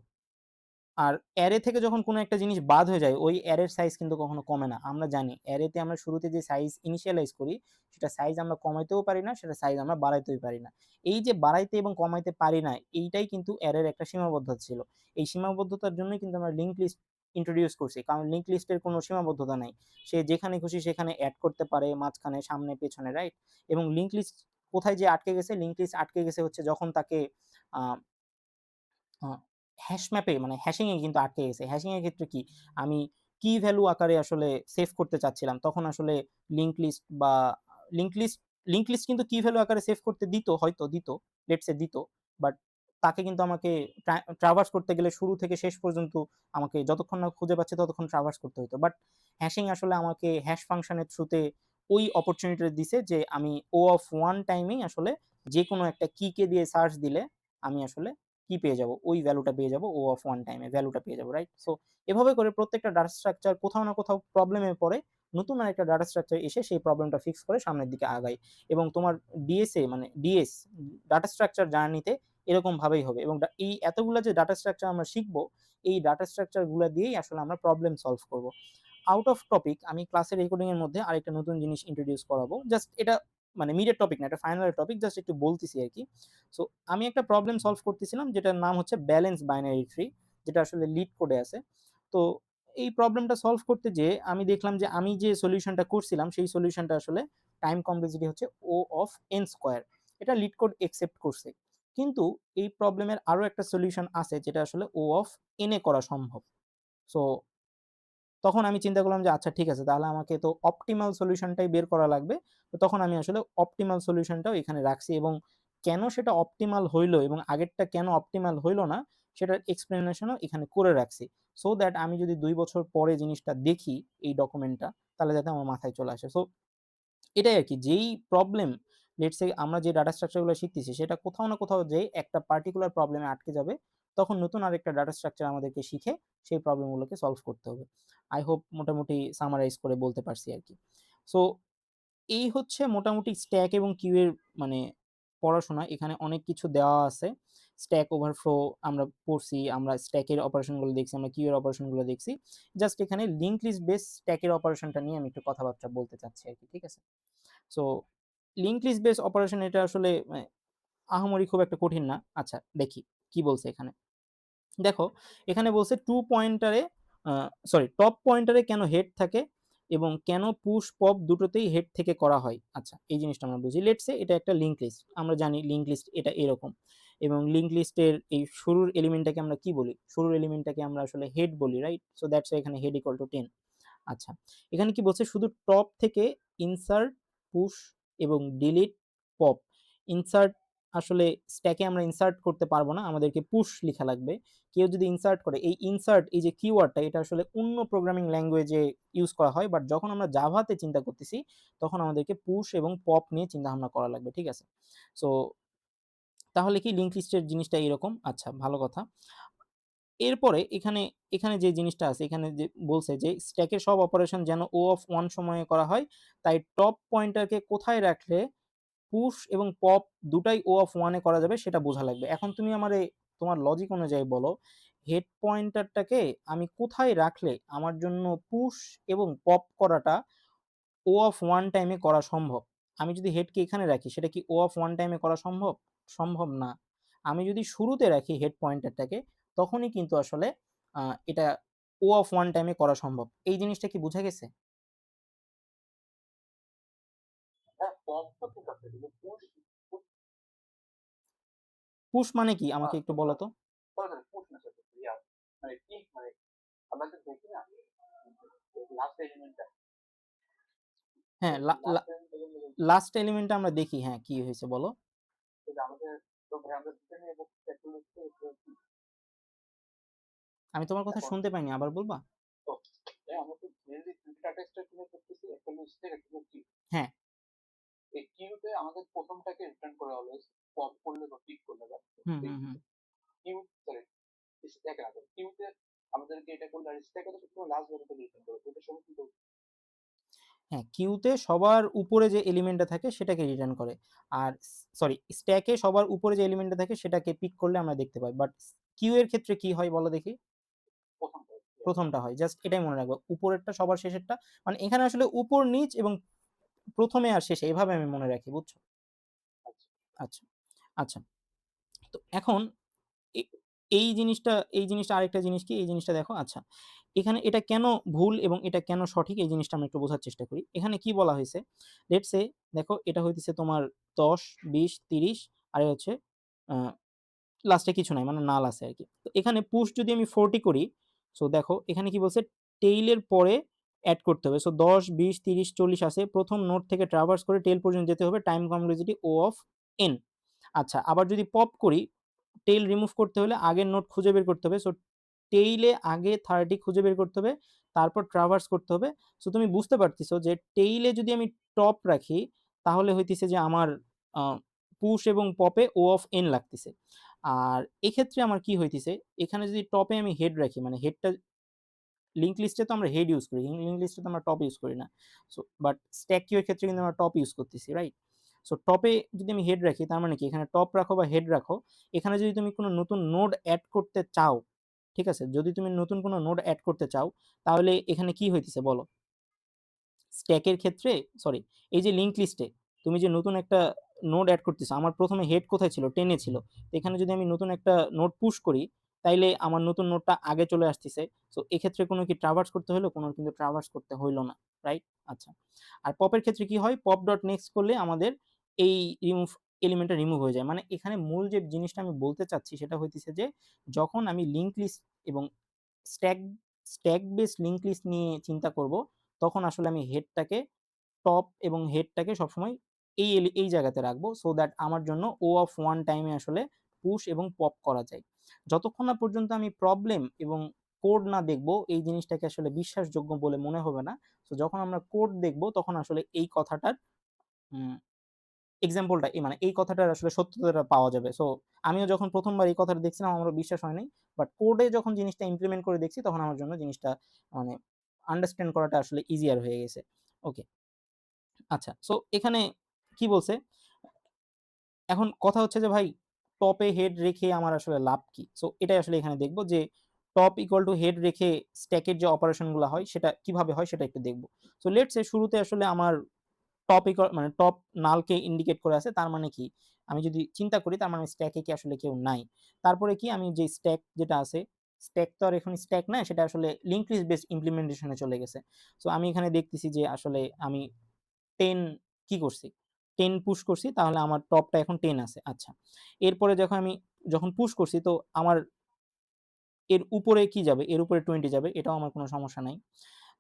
আর অ্যারে থেকে যখন কোনো একটা জিনিস বাদ হয়ে যায়, ওই অ্যারের সাইজ কিন্তু কখনো কমে না। আমরা জানি অ্যারেতে আমরা শুরুতে যে সাইজ ইনিশিয়ালাইজ করি, সেটা সাইজ আমরা কমাইতেও পারি না, সেটা সাইজ আমরা বাড়াইতেও পারি না। এই যে বাড়াইতে এবং কমাইতে পারি না, এইটাই কিন্তু অ্যারের একটা সীমাবদ্ধতা ছিল। এই সীমাবদ্ধতার জন্যই কিন্তু আমরা লিঙ্ক লিস্ট ইন্ট্রোডিউস করছি। কারণ লিঙ্ক লিস্টের কোনো সীমাবদ্ধতা নাই। সে যেখানে খুশি সেখানে এড করতে পারে, মাঝখানে, সামনে, পেছনে, রাইট? এবং লিঙ্ক লিস্ট কোথায় যেয়ে আটকে গেছে? লিঙ্ক লিস্ট আটকে গেছে হচ্ছে যখন তাকে আ আ হ্যাশ ম্যাপে মানে হ্যাশিং এ কিন্তু আটকে গেছে। হ্যাশিং এর ক্ষেত্রে কি? আমি কি ভ্যালু আকারে আসলে সেভ করতে চাচ্ছিলাম, তখন আসলে লিঙ্ক লিস্ট বা লিঙ্ক লিস্ট লিঙ্ক লিস্ট কিন্তু কি ভ্যালু আকারে সেভ করতে দিত, হয়তো দিত, লেটস সে দিত। বাট তাকে কিন্তু আমাকে ট্রাভার্স করতে গেলে শুরু থেকে শেষ পর্যন্ত আমাকে যতক্ষণ না খুঁজে পাচ্ছে ততক্ষণ ট্রাভার্স করতে হতো। বাট হ্যাশিং আসলে আমাকে হ্যাশ ফাংশনের থ্রুতে ওই অপরচুনিটিটা দিছে যে আমি O of 1 টাইমেই আসলে যেকোনো একটা কি দিয়ে সার্চ দিলে আমি আসলে কি পেয়ে যাবো? ওই ভ্যালুটা পেয়ে যাবো O of 1 টাইমে ভ্যালুটা পেয়ে যাবো, রাইট? সো এভাবে করে প্রত্যেকটা ডাটা স্ট্রাকচার কোথাও না কোথাও প্রবলেমে পড়ে। নতুন আরেকটা ডাটা স্ট্রাকচার এসে সেই প্রবলেমটা ফিক্স করে সামনের দিকে আগায়। এবং তোমার ডিএসএ মানে ডিএস ডাটা স্ট্রাকচার জার্নিতে এরকম ভাবেই হবে। এবং এই এতগুলা যে ডাটা স্ট্রাকচার আমরা শিখবো, এই ডাটা স্ট্রাকচার গুলা দিয়েই আসলে আমরা প্রবলেম সলভ করব। আউট অফ টপিক আমি ক্লাসের রেকর্ডিং এর মধ্যে আরেকটা নতুন জিনিস ইন্ট্রোডিউস করাবো। জাস্ট এটা মানে মিডের টপিক না, এটা ফাইনাল টপিক, জাস্ট একটু বলতেছি আরকি। সো আমি একটা প্রবলেম সলভ করতেছিলাম যেটার নাম হচ্ছে ব্যালেন্স বাইনারি ট্রি, যেটা আসলে লিড কোডে আছে। তো এই প্রবলেমটা সলভ করতে যেয়ে আমি দেখলাম যে আমি যে সলিউশনটা করছিলাম সেই সলিউশনটা আসলে টাইম কমপ্লেক্সিটি হচ্ছে O of n স্কয়ার। এটা লিড কোড একসেপ্ট করছে। কিন্তু এই প্রবলেমের আরো একটা সলিউশন আছে যেটা আসলে O of n এ করা সম্ভব। সো তখন আমি চিন্তা করলাম যে আচ্ছা ঠিক আছে, তাহলে আমাকে তো অপটিমাল সলিউশনটাই বের করা লাগবে। তো তখন আমি আসলে অপটিমাল সলিউশনটাও এখানে রাখছি এবং কেন সেটা অপটিমাল হইলো এবং আগেরটা কেন অপটিমাল হইলো না সেটার এক্সপ্লেনেশনও এখানে করে রাখছি। সো দ্যাট আমি যদি ২ বছর পরে জিনিসটা দেখি এই ডকুমেন্টটা, তাহলে যাতে আমার মাথায় চলে আসে। সো এটাই আরকি। যেই প্রবলেম লেটস সে আমরা যে ডাটা স্ট্রাকচার গুলো শিখতেছি সেটা কোথাও না কোথাও যেয়ে একটা পার্টিকুলার প্রবলেমে আটকে যাবে। তখন নতুন আরেকটা ডাটা স্ট্রাকচার আমাদেরকে শিখে সেই প্রবলেম গুলোকে সলভ করতে হবে। আই হোপ মোটামুটি সামারাইজ করে বলতে পারছি আরকি। সো এই হচ্ছে মোটামুটি স্ট্যাক এবং কিউ এর মানে পড়াশোনা। এখানে অনেক কিছু দেওয়া আছে। স্ট্যাক ওভারফ্লো আমরা পড়ছি, আমরা স্ট্যাকের অপারেশনগুলো দেখছি, আমরা কিউ এর অপারেশনগুলো দেখছি। জাস্ট এখানে লিঙ্ক লিস্ট বেস স্ট্যাকের অপারেশনটা নিয়ে আমি একটু কথাবার্তা বলতে চাচ্ছি আরকি। ঠিক আছে? So link list base operation এটা আসলে আহামরি খুব একটা কঠিন না। আচ্ছা দেখি কি বলছে এখানে। দেখো এখানে বলছে 2 পয়েন্টারে আ সরি টপ পয়েন্টারে কেন হেড থাকে এবং কেন পুশ পপ দুটোতেই হেড থেকে করা হয়। আচ্ছা এই জিনিসটা আমরা বুঝি। লেটস সে এটা একটা লিঙ্ক লিস্ট। আমরা জানি লিঙ্ক লিস্ট এটা এরকম। এবং লিঙ্ক লিস্টের এই শুরুর এলিমেন্টটাকে আমরা কি বলি? শুরুর এলিমেন্টটাকে আমরা আসলে হেড বলি, রাইট? সো দ্যাটস ওয়াই এখানে হেড ইকুয়াল টু 10। আচ্ছা। এখানে কি বলছে শুধু টপ থেকে ইনসার্ট, পুশ এবং ডিলিট, পপ। ইনসার্ট আসলে স্ট্যাকে আমরা ইনসার্ট করতে পারব না। আমাদেরকে পুশ লিখা লাগবে। কেউ যদি ইনসার্ট করে এই ইনসার্ট এই যে কিওয়ার্ডটা এটা আসলে অন্য প্রোগ্রামিং ল্যাঙ্গুয়েজে ইউস করা হয়। বাট যখন আমরা জাভাতে চিন্তা করতেছি তখন আমাদেরকে পুশ এবং পপ নিয়ে চিন্তাভাবনা করা লাগবে। ঠিক আছে? সো তাহলে কি লিঙ্ক লিস্টের জিনিসটা এরকম? আচ্ছা ভালো কথা। এরপরে এখানে যে জিনিসটা আছে, এখানে যে বলছে যে স্ট্যাকের সব অপারেশন যেন O of 1 সময়ে করা হয়। তাই টপ পয়েন্টারকে কোথায় রাখলে পুশ এবং পপ দুটাই O of 1 এ করা যাবে সেটা বোঝা লাগবে। এখন তুমি আমারে তোমার লজিক অনুযায়ী বলো, হেড পয়েন্টারটাকে আমি কোথায় রাখলে আমার জন্য পুশ এবং পপ করাটা O of 1 টাইমে করা সম্ভব? আমি যদি হেডকে এখানে রাখি সেটা কি O of 1 টাইমে করা সম্ভব? সম্ভব না। আমি যদি শুরুতে রাখি হেড পয়েন্টারটাকে তখনই কিন্তু আসলে আ এটা O of 1 টাইমে করা সম্ভব। এই জিনিসটা কি বুঝা গেছে? হ্যাঁ, পপ তো ঠিক আছে। কিন্তু পুশ পুশ পুশ মানে কি আ আমাকে একটু বলো তো? সরি, সরি পুশ না সরি, মানে কি মানে আমরা তো দেখি না লাস্ট এলিমেন্টটা হ্যাঁ, লা লা লাস্ট এলিমেন্ট লাস্ট এলিমেন্টটা আমরা দেখি, হ্যাঁ, কি হয়েছে বলো? আমাদের তো ভাই আমরা দুজনে এবং ক্যালকুলেশন আমি তোমার কথা এখন শুনতে পাইনি, আবার বলবা? তো আমরা তো মেইনলি দুইটা টেস্টটা কিভাবে করতেছি একটা লিস্টের একটা কিউ। হ্যাঁ। এই কিউতে আমাদের প্রথমটাকে রিটার্ন করে অলওয়েজ পপ করলে বা পিক করলে বা হুম, হুম, হুম। কিউ সরি স্ট্যাক না কিউতে আমাদেরকে এটা করলে আর স্ট্যাকে তো সবসময় লাস্ট ভ্যালুটা রিটার্ন করে ওটা সময় কিন্তু হ্যাঁ, কিউতে সবার উপরে যে এলিমেন্টটা থাকে সেটাকে রিটার্ন করে। আর সরি স্ট্যাকে সবার উপরে যে এলিমেন্টটা থাকে সেটাকে পিক করলে আমরা দেখতে পাই। বাট কিউ এর ক্ষেত্রে কি হয় বলো দেখি? প্রথমটা ১ম টা হয়। জাস্ট এটাই মনে রাখবা। উপরেরটা সবার শেষেরটা মানে এখানে আসলে উপর নিচ এবং ১ম এ আর শেষে এভাবে আমি মনে রাখি, বুঝছো? আচ্ছা আচ্ছা, আচ্ছা। তো এখন এ এই জিনিসটা আরেকটা জিনিস কি? এই জিনিসটা দেখো আচ্ছা। এখানে এটা কেন ভুল এবং এটা কেন সঠিক এই জিনিসটা আমরা একটু বোঝার চেষ্টা করি। এখানে কি বলা হইছে? লেটস সে দেখো এটা হইতেছে তোমার ১০, ২০, ৩০ আর এ হচ্ছে আ লাস্টে কিছু নাই মানে নাল আছে আরকি। তো এখানে পুশ যদি আমি 40 করি, সো দেখো এখানে কি বলছে টেইলের পরে অ্যাড করতে হবে। সো 10, 20, 30, 40 আছে। প্রথম নোড থেকে ট্রাভার্স করে টেইল পর্যন্ত যেতে হবে time complexity O of n। আচ্ছা, আবার যদি পপ করি, টেইল রিমুভ করতে হলে আগের নোড খুঁজে বের করতে হবে। সো টেইলে আগে 30 খুঁজে বের করতে হবে, তারপর ট্রাভার্স করতে হবে। সো তুমি বুঝতে পারতেছো যে টেইলে যদি আমি টপ রাখি, তাহলে হইতেছে যে আমার আ পুশ এবং পপে O অফ n লাগতেছে। আর এক্ষেত্রে আমার কি হইতেছে, এখানে যদি টপে আমি হেড রাখি, মানে হেডটা লিঙ্ক লিস্টে তো আমরা হেড ইউজ করি। লিঙ্ক লিস্টে তো আমরা টপ ইউজ করি না। সো বাট স্ট্যাক কিউ এর ক্ষেত্রে কিন্তু আমরা টপ ইউজ করতেছি, রাইট? সো টপে যদি আমি হেড রাখি, তার মানে কি এখানে টপ রাখো বা হেড রাখো, এখানে যদি তুমি কোনো নতুন নোড এড করতে চাও, ঠিক আছে? যদি তুমি নতুন কোনো নোড এড করতে চাও, তাহলে এখানে কি হইতেছে বলো? স্ট্যাকের ক্ষেত্রে, সরি, এই যে লিঙ্ক লিস্টে তুমি যে নতুন একটা নোড এড করতেছো, আমার প্রথমে হেড কোথায় ছিল? 10 এ ছিল। তো এখানে যদি আমি নতুন একটা নোড পুশ করি, তাইলে আমার নতুন নোডটা আগে চলে আসতেছে। সো এক্ষেত্রে কোনো কি ট্রাভার্স করতে হইলো? কোনো কিন্তু ট্রাভার্স করতে হইল না, রাইট? আচ্ছা। আর পপের ক্ষেত্রে কি হয়? পপ ডট নেক্সট করলে আমাদের এই রিমুভ এলিমেন্টটা রিমুভ হয়ে যায়। মানে এখানে মূল যে জিনিসটা আমি বলতে চাচ্ছি সেটা হইতেছে যে, যখন আমি লিঙ্ক লিস্ট এবং stack stack base link list নিয়ে চিন্তা করব, তখন আসলে আমি হেডটাকে টপ এবং হেডটাকে সবসময় এই জায়গাতে রাখবো, সো দ্যাট আমার জন্য O অফ 1 টাইমে আসলে পুশ এবং পপ করা যায়। যতক্ষণ না পর্যন্ত আমি প্রবলেম এবং কোড না দেখব, এই জিনিসটাকে আসলে বিশ্বাসযোগ্য বলে মনে হবে না। সো যখন আমরা কোড দেখব, তখন আসলে এই কথাটার উম এক্সাম্পলটা মানে এই কথাটার আসলে সত্যতাটা পাওয়া যাবে। সো আমিও যখন ১ম বার এই কথাটা দেখছিলাম, আমারও বিশ্বাস হয় নাই। বাট কোডে যখন জিনিসটা ইমপ্লিমেন্ট করে দেখছি, তখন আমার জন্য জিনিসটা মানে আন্ডারস্ট্যান্ড করাটা আসলে ইজিয়ার হয়ে গেছে। ওকে। আচ্ছা। সো এখানে কি বলছে? এখন কথা হচ্ছে যে ভাই, টপে হেড রেখে আমার আসলে লাভ কি? সো এটাই আসলে এখানে দেখব যে টপ ইকুয়াল টু হেড রেখে স্ট্যাকের যে অপারেশন গুলা হয় সেটা কিভাবে হয় সেটা একটু দেখব। সো লেটস সে শুরুতে আসলে আমার টপ মানে টপ নালকে ইন্ডিকেট করে আছে। তার মানে কি? আমি যদি চিন্তা করি, তার মানে স্ট্যাকে কি আসলে কেউ নাই। তারপরে কি, আমি যে স্ট্যাক যেটা আছে, স্ট্যাক তো আর এখন স্ট্যাক না, সেটা আসলে লিঙ্ক লিস্ট বেসড ইমপ্লিমেন্টেশন এ চলে গেছে। সো আমি এখানে দেখতেছি যে আসলে আমি 10 কি করছি? 10 পুশ করছি, তাহলে আমার টপটা এখন 10 আছে। আচ্ছা। এরপরে যখন পুশ করছি, তো আমার এর উপরে কি যাবে? এর উপরে 20 যাবে। এটাও আমার কোনো সমস্যা নাই।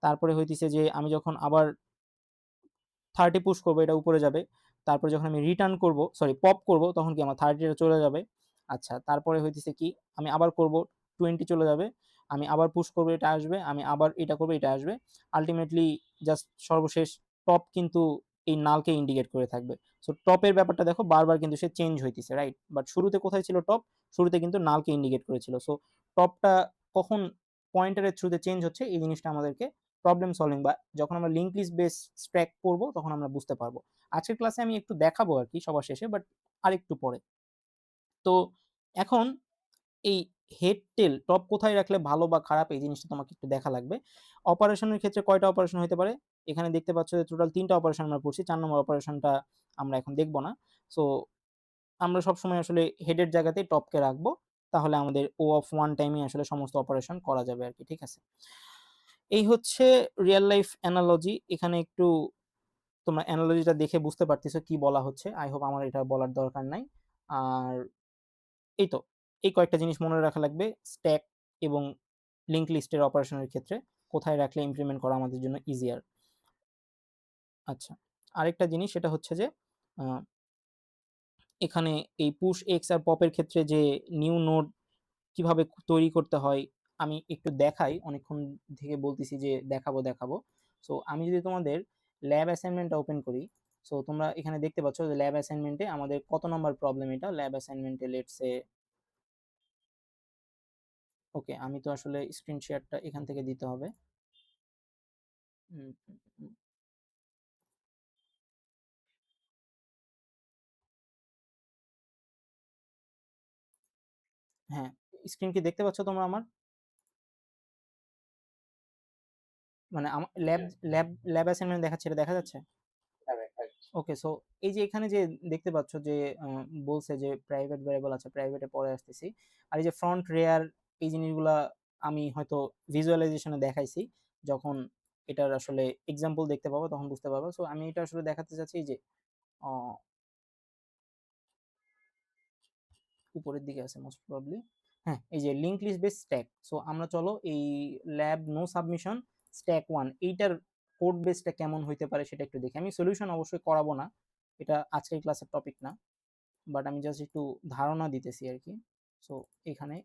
তারপরে হইতেছে যে আমি যখন আবার 30 পুশ করব, এটা উপরে যাবে। তারপরে যখন আমি রিটার্ন করব, সরি পপ করব, তখন কি আমার 30 টা চলে যাবে। আচ্ছা, তারপরে হইতেছে কি, আমি আবার করব, 20 চলে যাবে। আমি আবার পুশ করব, এটা আসবে। আমি আবার এটা করব, এটা আসবে। আল্টিমেটলি জাস্ট সর্বশেষ টপ কিন্তু এই নালকে ইন্ডিকেট করে থাকবে। সো টপের ব্যাপারটা দেখো, বারবার কিন্তু সে চেঞ্জ হইতেছে, রাইট? বাট শুরুতে কোথায় ছিল টপ? শুরুতে কিন্তু নালকে ইন্ডিকেট করেছিল। সো টপটা কখন পয়েন্টারের থ্রুতে চেঞ্জ হচ্ছে, এই জিনিসটা আমাদেরকে প্রবলেম সলভিং বা যখন আমরা লিঙ্ক লিস্ট বেস স্ট্যাক করব, তখন আমরা বুঝতে পারবো। আজকের ক্লাসে আমি একটু দেখাবো আরকি সবার শেষে, বাট আরেকটু পরে। তো এখন এই হেড টেল টপ কোথায় রাখলে ভালো বা খারাপ, এই জিনিসটা তোমাকে একটু দেখা লাগবে। অপারেশনের ক্ষেত্রে কয়টা অপারেশন হইতে পারে? এখানে দেখতে পাচ্ছ যে টোটাল ৩ টা অপারেশন আমরা পড়ছি। ৪ নম্বর অপারেশনটা আমরা এখন দেখব না। সো আমরা সবসময় আসলে হেডের জায়গাতেই টপকে রাখবো। তাহলে আমাদের O অফ 1 টাইমে আসলে সমস্ত অপারেশন করা যাবে আরকি। ঠিক আছে? এই হচ্ছে রিয়াল লাইফ অ্যানালজি। এখানে একটু তোমরা অ্যানালজিটা দেখে বুঝতে পারতেছো কি বলা হচ্ছে। আই হোপ আমার এটা বলার দরকার নাই। আর এই তো, এই কয়েকটা জিনিস মনে রাখা লাগবে স্ট্যাক এবং লিঙ্ক লিস্টের অপারেশনের ক্ষেত্রে কোথায় রাখলে ইমপ্লিমেন্ট করা আমাদের জন্য ইজিয়ার। আচ্ছা, আরেকটা জিনিস সেটা হচ্ছে যে আ এখানে এই পুশ এক্স আর পপের ক্ষেত্রে যে নিউ নোড কিভাবে তৈরি করতে হয়, আমি একটু দেখাই। অনেকক্ষণ থেকে বলতেছি যে দেখাবো, দেখাবো। সো আমি যদি তোমাদের ল্যাব অ্যাসাইনমেন্টটা ওপেন করি, সো তোমরা এখানে দেখতে পাচ্ছ যে ল্যাব অ্যাসাইনমেন্টে আমাদের কত নম্বর প্রবলেম এটা? ল্যাব অ্যাসাইনমেন্টে লেটস সে, ওকে, আমি তো আসলে স্ক্রিন শেয়ারটা এখান থেকে দিতে হবে। উম, উম, উম, হ্যাঁ, স্ক্রিন কি দেখতে পাচ্ছ তোমরা আমার? মানে ল্যাব হ্যাঁ, ল্যাব ল্যাব অ্যাসাইনমেন্ট দেখাচ্ছে, এটা দেখা যাচ্ছে? হ্যাঁ, রাইট। ওকে, সো এই যে এখানে যে দেখতে পাচ্ছ যে বলছে যে প্রাইভেট ভ্যারিয়েবল আছে, প্রাইভেটে পরে আসতেছি। আর এই যে ফ্রন্ট রেয়ার, এই জিনিসগুলা আমি হয়তো ভিজুয়ালাইজেশনে দেখাইছি। যখন এটার আসলে এক্সাম্পল দেখতে পাবো, তখন বুঝতে পারবো। সো আমি এটা আসলে দেখাতে চাচ্ছি যে উপরের দিকে আছে মোস্ট প্রবাবলি। হ্যাঁ, এই যে link list base stack. So আমরা চলো এই ল্যাব নো সাবমিশন স্ট্যাক 1 এইটার কোড বেসটা কেমন হইতে পারে সেটা একটু দেখি। আমি সলিউশন অবশ্যই করাবো না, এটা আজকের ক্লাসের টপিক না, বাট আমি জাস্ট একটু ধারণা দিতেছি আর কি। সো এখানে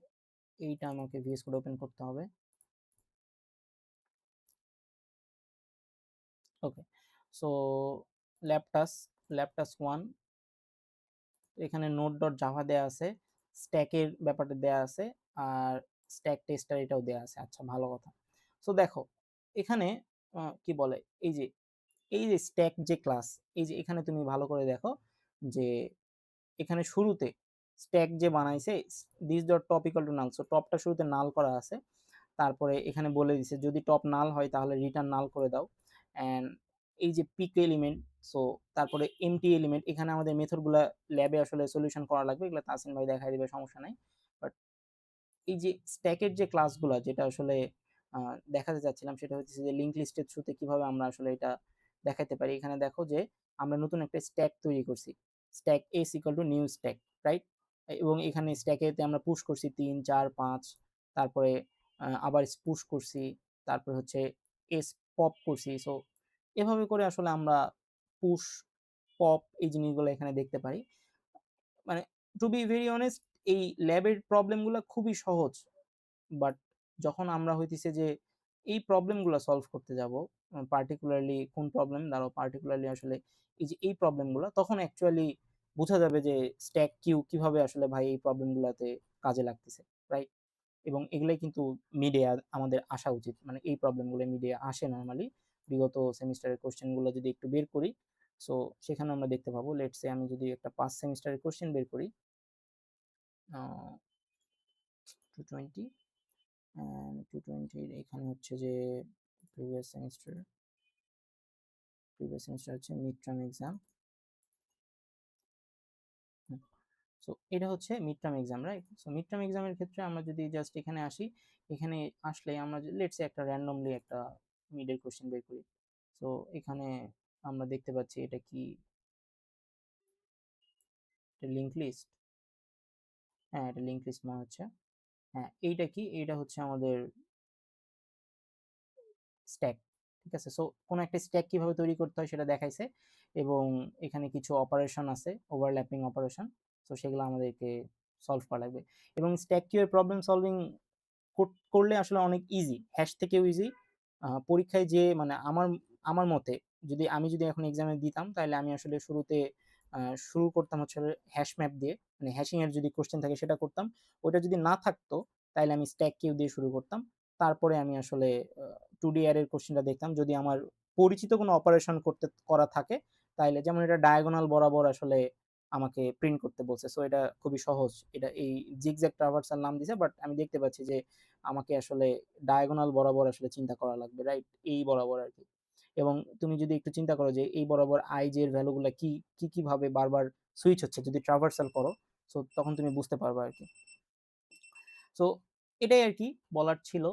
এইটা আমাকে ভিএস কোড ওপেন করতে হবে। ওকে, সো ল্যাপটাস ল্যাপটাস 1 এখানে নোট ডট জাভা দেওয়া আছে, স্ট্যাকের ব্যাপারটা দেওয়া আছে, আর স্ট্যাক টেস্টার এটাও দেওয়া আছে। আচ্ছা, ভালো কথা। সো দেখো এখানে কি বলে, এই যে এই যে স্ট্যাক যে ক্লাস, এই যে এখানে তুমি ভালো করে দেখো যে এখানে শুরুতে স্ট্যাক যে বানাইছে this dot top equal two null, so টপটা শুরুতে নাল করা আছে। তারপরে এখানে বলে দিছে যদি টপ নাল হয় তাহলে রিটার্ন নাল করে দাও। অ্যান্ড এই যে পিক এলিমেন্ট, সো তারপরে এমটি এলিমেন্ট, এখানে আমাদের মেথডগুলা ল্যাবে আসলে সলিউশন করা লাগবে, এগুলো তাসিন ভাই দেখাই দিবে, সমস্যা নাই। বাট এই যে স্ট্যাকের যে ক্লাসগুলা যেটা আসলে দেখাতে চাচ্ছিলাম সেটা হচ্ছে যে লিঙ্ক লিস্টের থ্রুতে কিভাবে আমরা আসলে এটা দেখাতে পারি। এখানে দেখো যে আমরা নতুন একটা স্ট্যাক তৈরি করছি, stack S equal to new stack, right? এবং এখানে স্ট্যাকেতে আমরা পুশ করছি 3 4 5, তারপরে আবার পুশ করছি, তারপরে হচ্ছে এস পপ করছি। সো এভাবে করে আসলে আমরা পুশ পপ এই জিনিসগুলো এখানে দেখতে পারি। মানে টু বি ভেরি অনেস্ট, এই ল্যাবের প্রবলেমগুলো খুবই সহজ, বাট যখন আমরা হইতেছে যে এই প্রবলেমগুলো সলভ করতে যাব, পার্টিকুলারলি কোন প্রবলেম দ্বারা পার্টিকুলারলি আসলে এই যে এই প্রবলেমগুলো, তখন অ্যাকচুয়ালি বোঝা যাবে যে স্ট্যাক কিউ কিভাবে আসলে ভাই এই প্রবলেমগুলোতে কাজে লাগতেছে, রাইট? এবং এগুলাই কিন্তু মিডে আমাদের আসা উচিত, মানে এই প্রবলেমগুলো মিডে আসে নর্মালি। বিগত সেমিস্টারের কোশ্চেনগুলো যদি একটু বের করি, সো সেখানে আমরা দেখতে পাবো। লেটস সে আমি যদি একটা 5 সেমিস্টারের কোশ্চেন বের করি, 220 অ্যান্ড 220 এখানে হচ্ছে যে প্রিভিয়াস সেমিস্টার হচ্ছে মিড টার্ম এক্সাম। সো এটা হচ্ছে mid term exam, right? So mid term এক্সামের ক্ষেত্রে আমরা যদি জাস্ট এখানে আসি, এখানে আসলে আমরা লেটস সে একটা র্যান্ডমলি একটা মিডের কোশ্চেন বের করি। সো এখানে আমরা দেখতে পাচ্ছি এটা কি, এটা লিঙ্ক লিস্ট। হ্যাঁ, এটা লিঙ্ক লিস্ট মনে হচ্ছে। হ্যাঁ, এইটা কি, এইটা হচ্ছে আমাদের স্ট্যাক, ঠিক আছে? সো কোনো একটা স্ট্যাক কিভাবে তৈরি করতে হয় সেটা দেখাইছে, এবং এখানে কিছু অপারেশন আছে, ওভারল্যাপিং অপারেশন। সো সেগুলো আমাদেরকে সলভ করা লাগবে। এবং স্ট্যাক কিউ এর প্রবলেম সলভিং করলে আসলে অনেক ইজি, হ্যাশ থেকেও ইজি। পরীক্ষায় যে মানে আমার আমার মতে যদি আমি যদি এখন এক্সামে দিতাম তাহলে আমি আসলে শুরুতে শুরু করতাম হচ্ছে হ্যাশ ম্যাপ দিয়ে, মানে হ্যাশিং এর যদি কোশ্চেন থাকে সেটা করতাম। ওটা যদি না থাকতো তাহলে আমি স্ট্যাক কিউ দিয়ে শুরু করতাম। তারপরে আমি আসলে 2D অ্যারের কোশ্চেনটা দেখতাম, যদি আমার পরিচিত কোনো অপারেশন করা থাকে তাইলে, যেমন এটা ডায়াগোনাল বরাবর আসলে আমাকে প্রিন্ট করতে বলছে। সো এটা খুবই সহজ, এটা এই জিগজ্যাগ ট্রাভার্সাল নাম দিছে, বাট আমি দেখতে পাচ্ছি যে আমাকে আসলে ডায়াগোনাল বরাবর আসলে চিন্তা করা লাগবে, রাইট? এই বরাবর আর কি। এবং তুমি যদি একটু চিন্তা করো যে এই বরাবর আই জে এর ভ্যালুগুলো কিভাবে বারবার সুইচ হচ্ছে যদি ট্রাভার্সাল করো, সো তখন তুমি বুঝতে পারবে আর কি। সো এটাই আর কি বলার ছিল।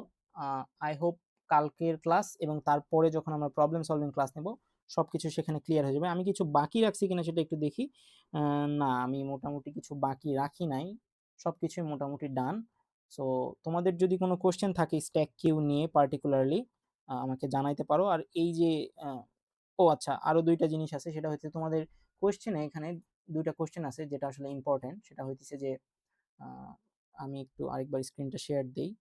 আই হোপ কালকের ক্লাস এবং তারপরে যখন আমরা প্রবলেম সলভিং ক্লাস নেব সবকিছু সেখানে ক্লিয়ার হয়ে যাবে। আমি কিছু বাকি রাখছি কিনা সেটা একটু দেখি। না, আমি মোটামুটি কিছু বাকি রাখি নাই, সবকিছুই মোটামুটি ডান। সো তোমাদের যদি কোনো কোশ্চেন থাকে স্ট্যাক কিউ নিয়ে পার্টিকুলারলি আমাকে জানাইতে পারো। আর এই যে ও আচ্ছা, আরো দুইটা জিনিস আছে, সেটা হচ্ছে তোমাদের কোশ্চেনে এখানে দুইটা কোশ্চেন আছে যেটা আসলে ইম্পর্টেন্ট, সেটা হইতেছে যে আহ, আমি একটু আরেকবার স্ক্রিনটা শেয়ার দেই।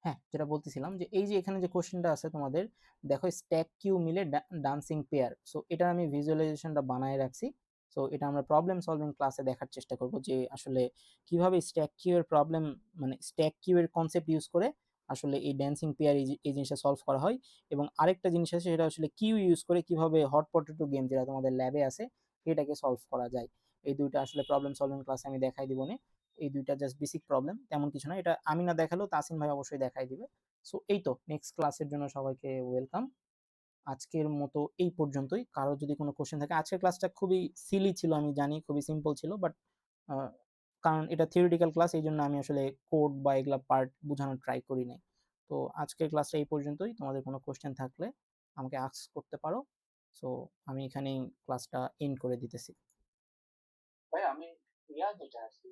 হ্যাঁ, যেটা বলতেছিলাম যে এই যে এখানে যে কোশ্চেনটা আছে তোমাদের, দেখো স্ট্যাক কিউ মিলে ডান্সিং পেয়ার। সো এটার আমি ভিজুয়ালাইজেশনটা বানায় রাখছি। সো এটা আমরা প্রবলেম সলভিং ক্লাসে দেখার চেষ্টা করব যে আসলে কিভাবে স্ট্যাক কিউ এর প্রবলেম, মানে স্ট্যাক কিউ এর কনসেপ্ট ইউজ করে আসলে এই ড্যান্সিং পেয়ার এই জিনিসটা সলভ করা হয়। এবং আরেকটা জিনিস আছে সেটা আসলে কিউ ইউজ করে কিভাবে হট পটেটো গেম যেটা তোমাদের ল্যাবে আছে এটাকে সলভ করা যায়। এই দুইটা আসলে প্রবলেম সলভিং ক্লাসে আমি দেখাই দিব না। এই দুইটা জাস্ট বেসিক প্রবলেম, তেমন কিছু না, এটা আমি না দেখালেও তাসিন ভাই অবশ্যই দেখাই দিবে। সো এই তো, নেক্সট ক্লাসের জন্য সবাইকে ওয়েলকাম। আজকের মতো এই পর্যন্তই। কারো যদি কোনো কোশ্চেন থাকে, আজকের ক্লাসটা খুবই সিলি ছিল, আমি জানি খুবই সিম্পল ছিল, বাট আ কারণ এটা থিওরিটিক্যাল ক্লাস এইজন্য আমি আসলে কোড বা এগুলা পার্ট বুঝানোর ট্রাই করি নাই। তো আজকের ক্লাসটা এই পর্যন্তই। তোমাদের কোনো কোয়েশ্চেন থাকলে আমাকে আস্ক করতে পারো। সো আমি এখানেই ক্লাসটা এন্ড করে দিতেছি। ভাই আমি ইয়ার যেটা আছে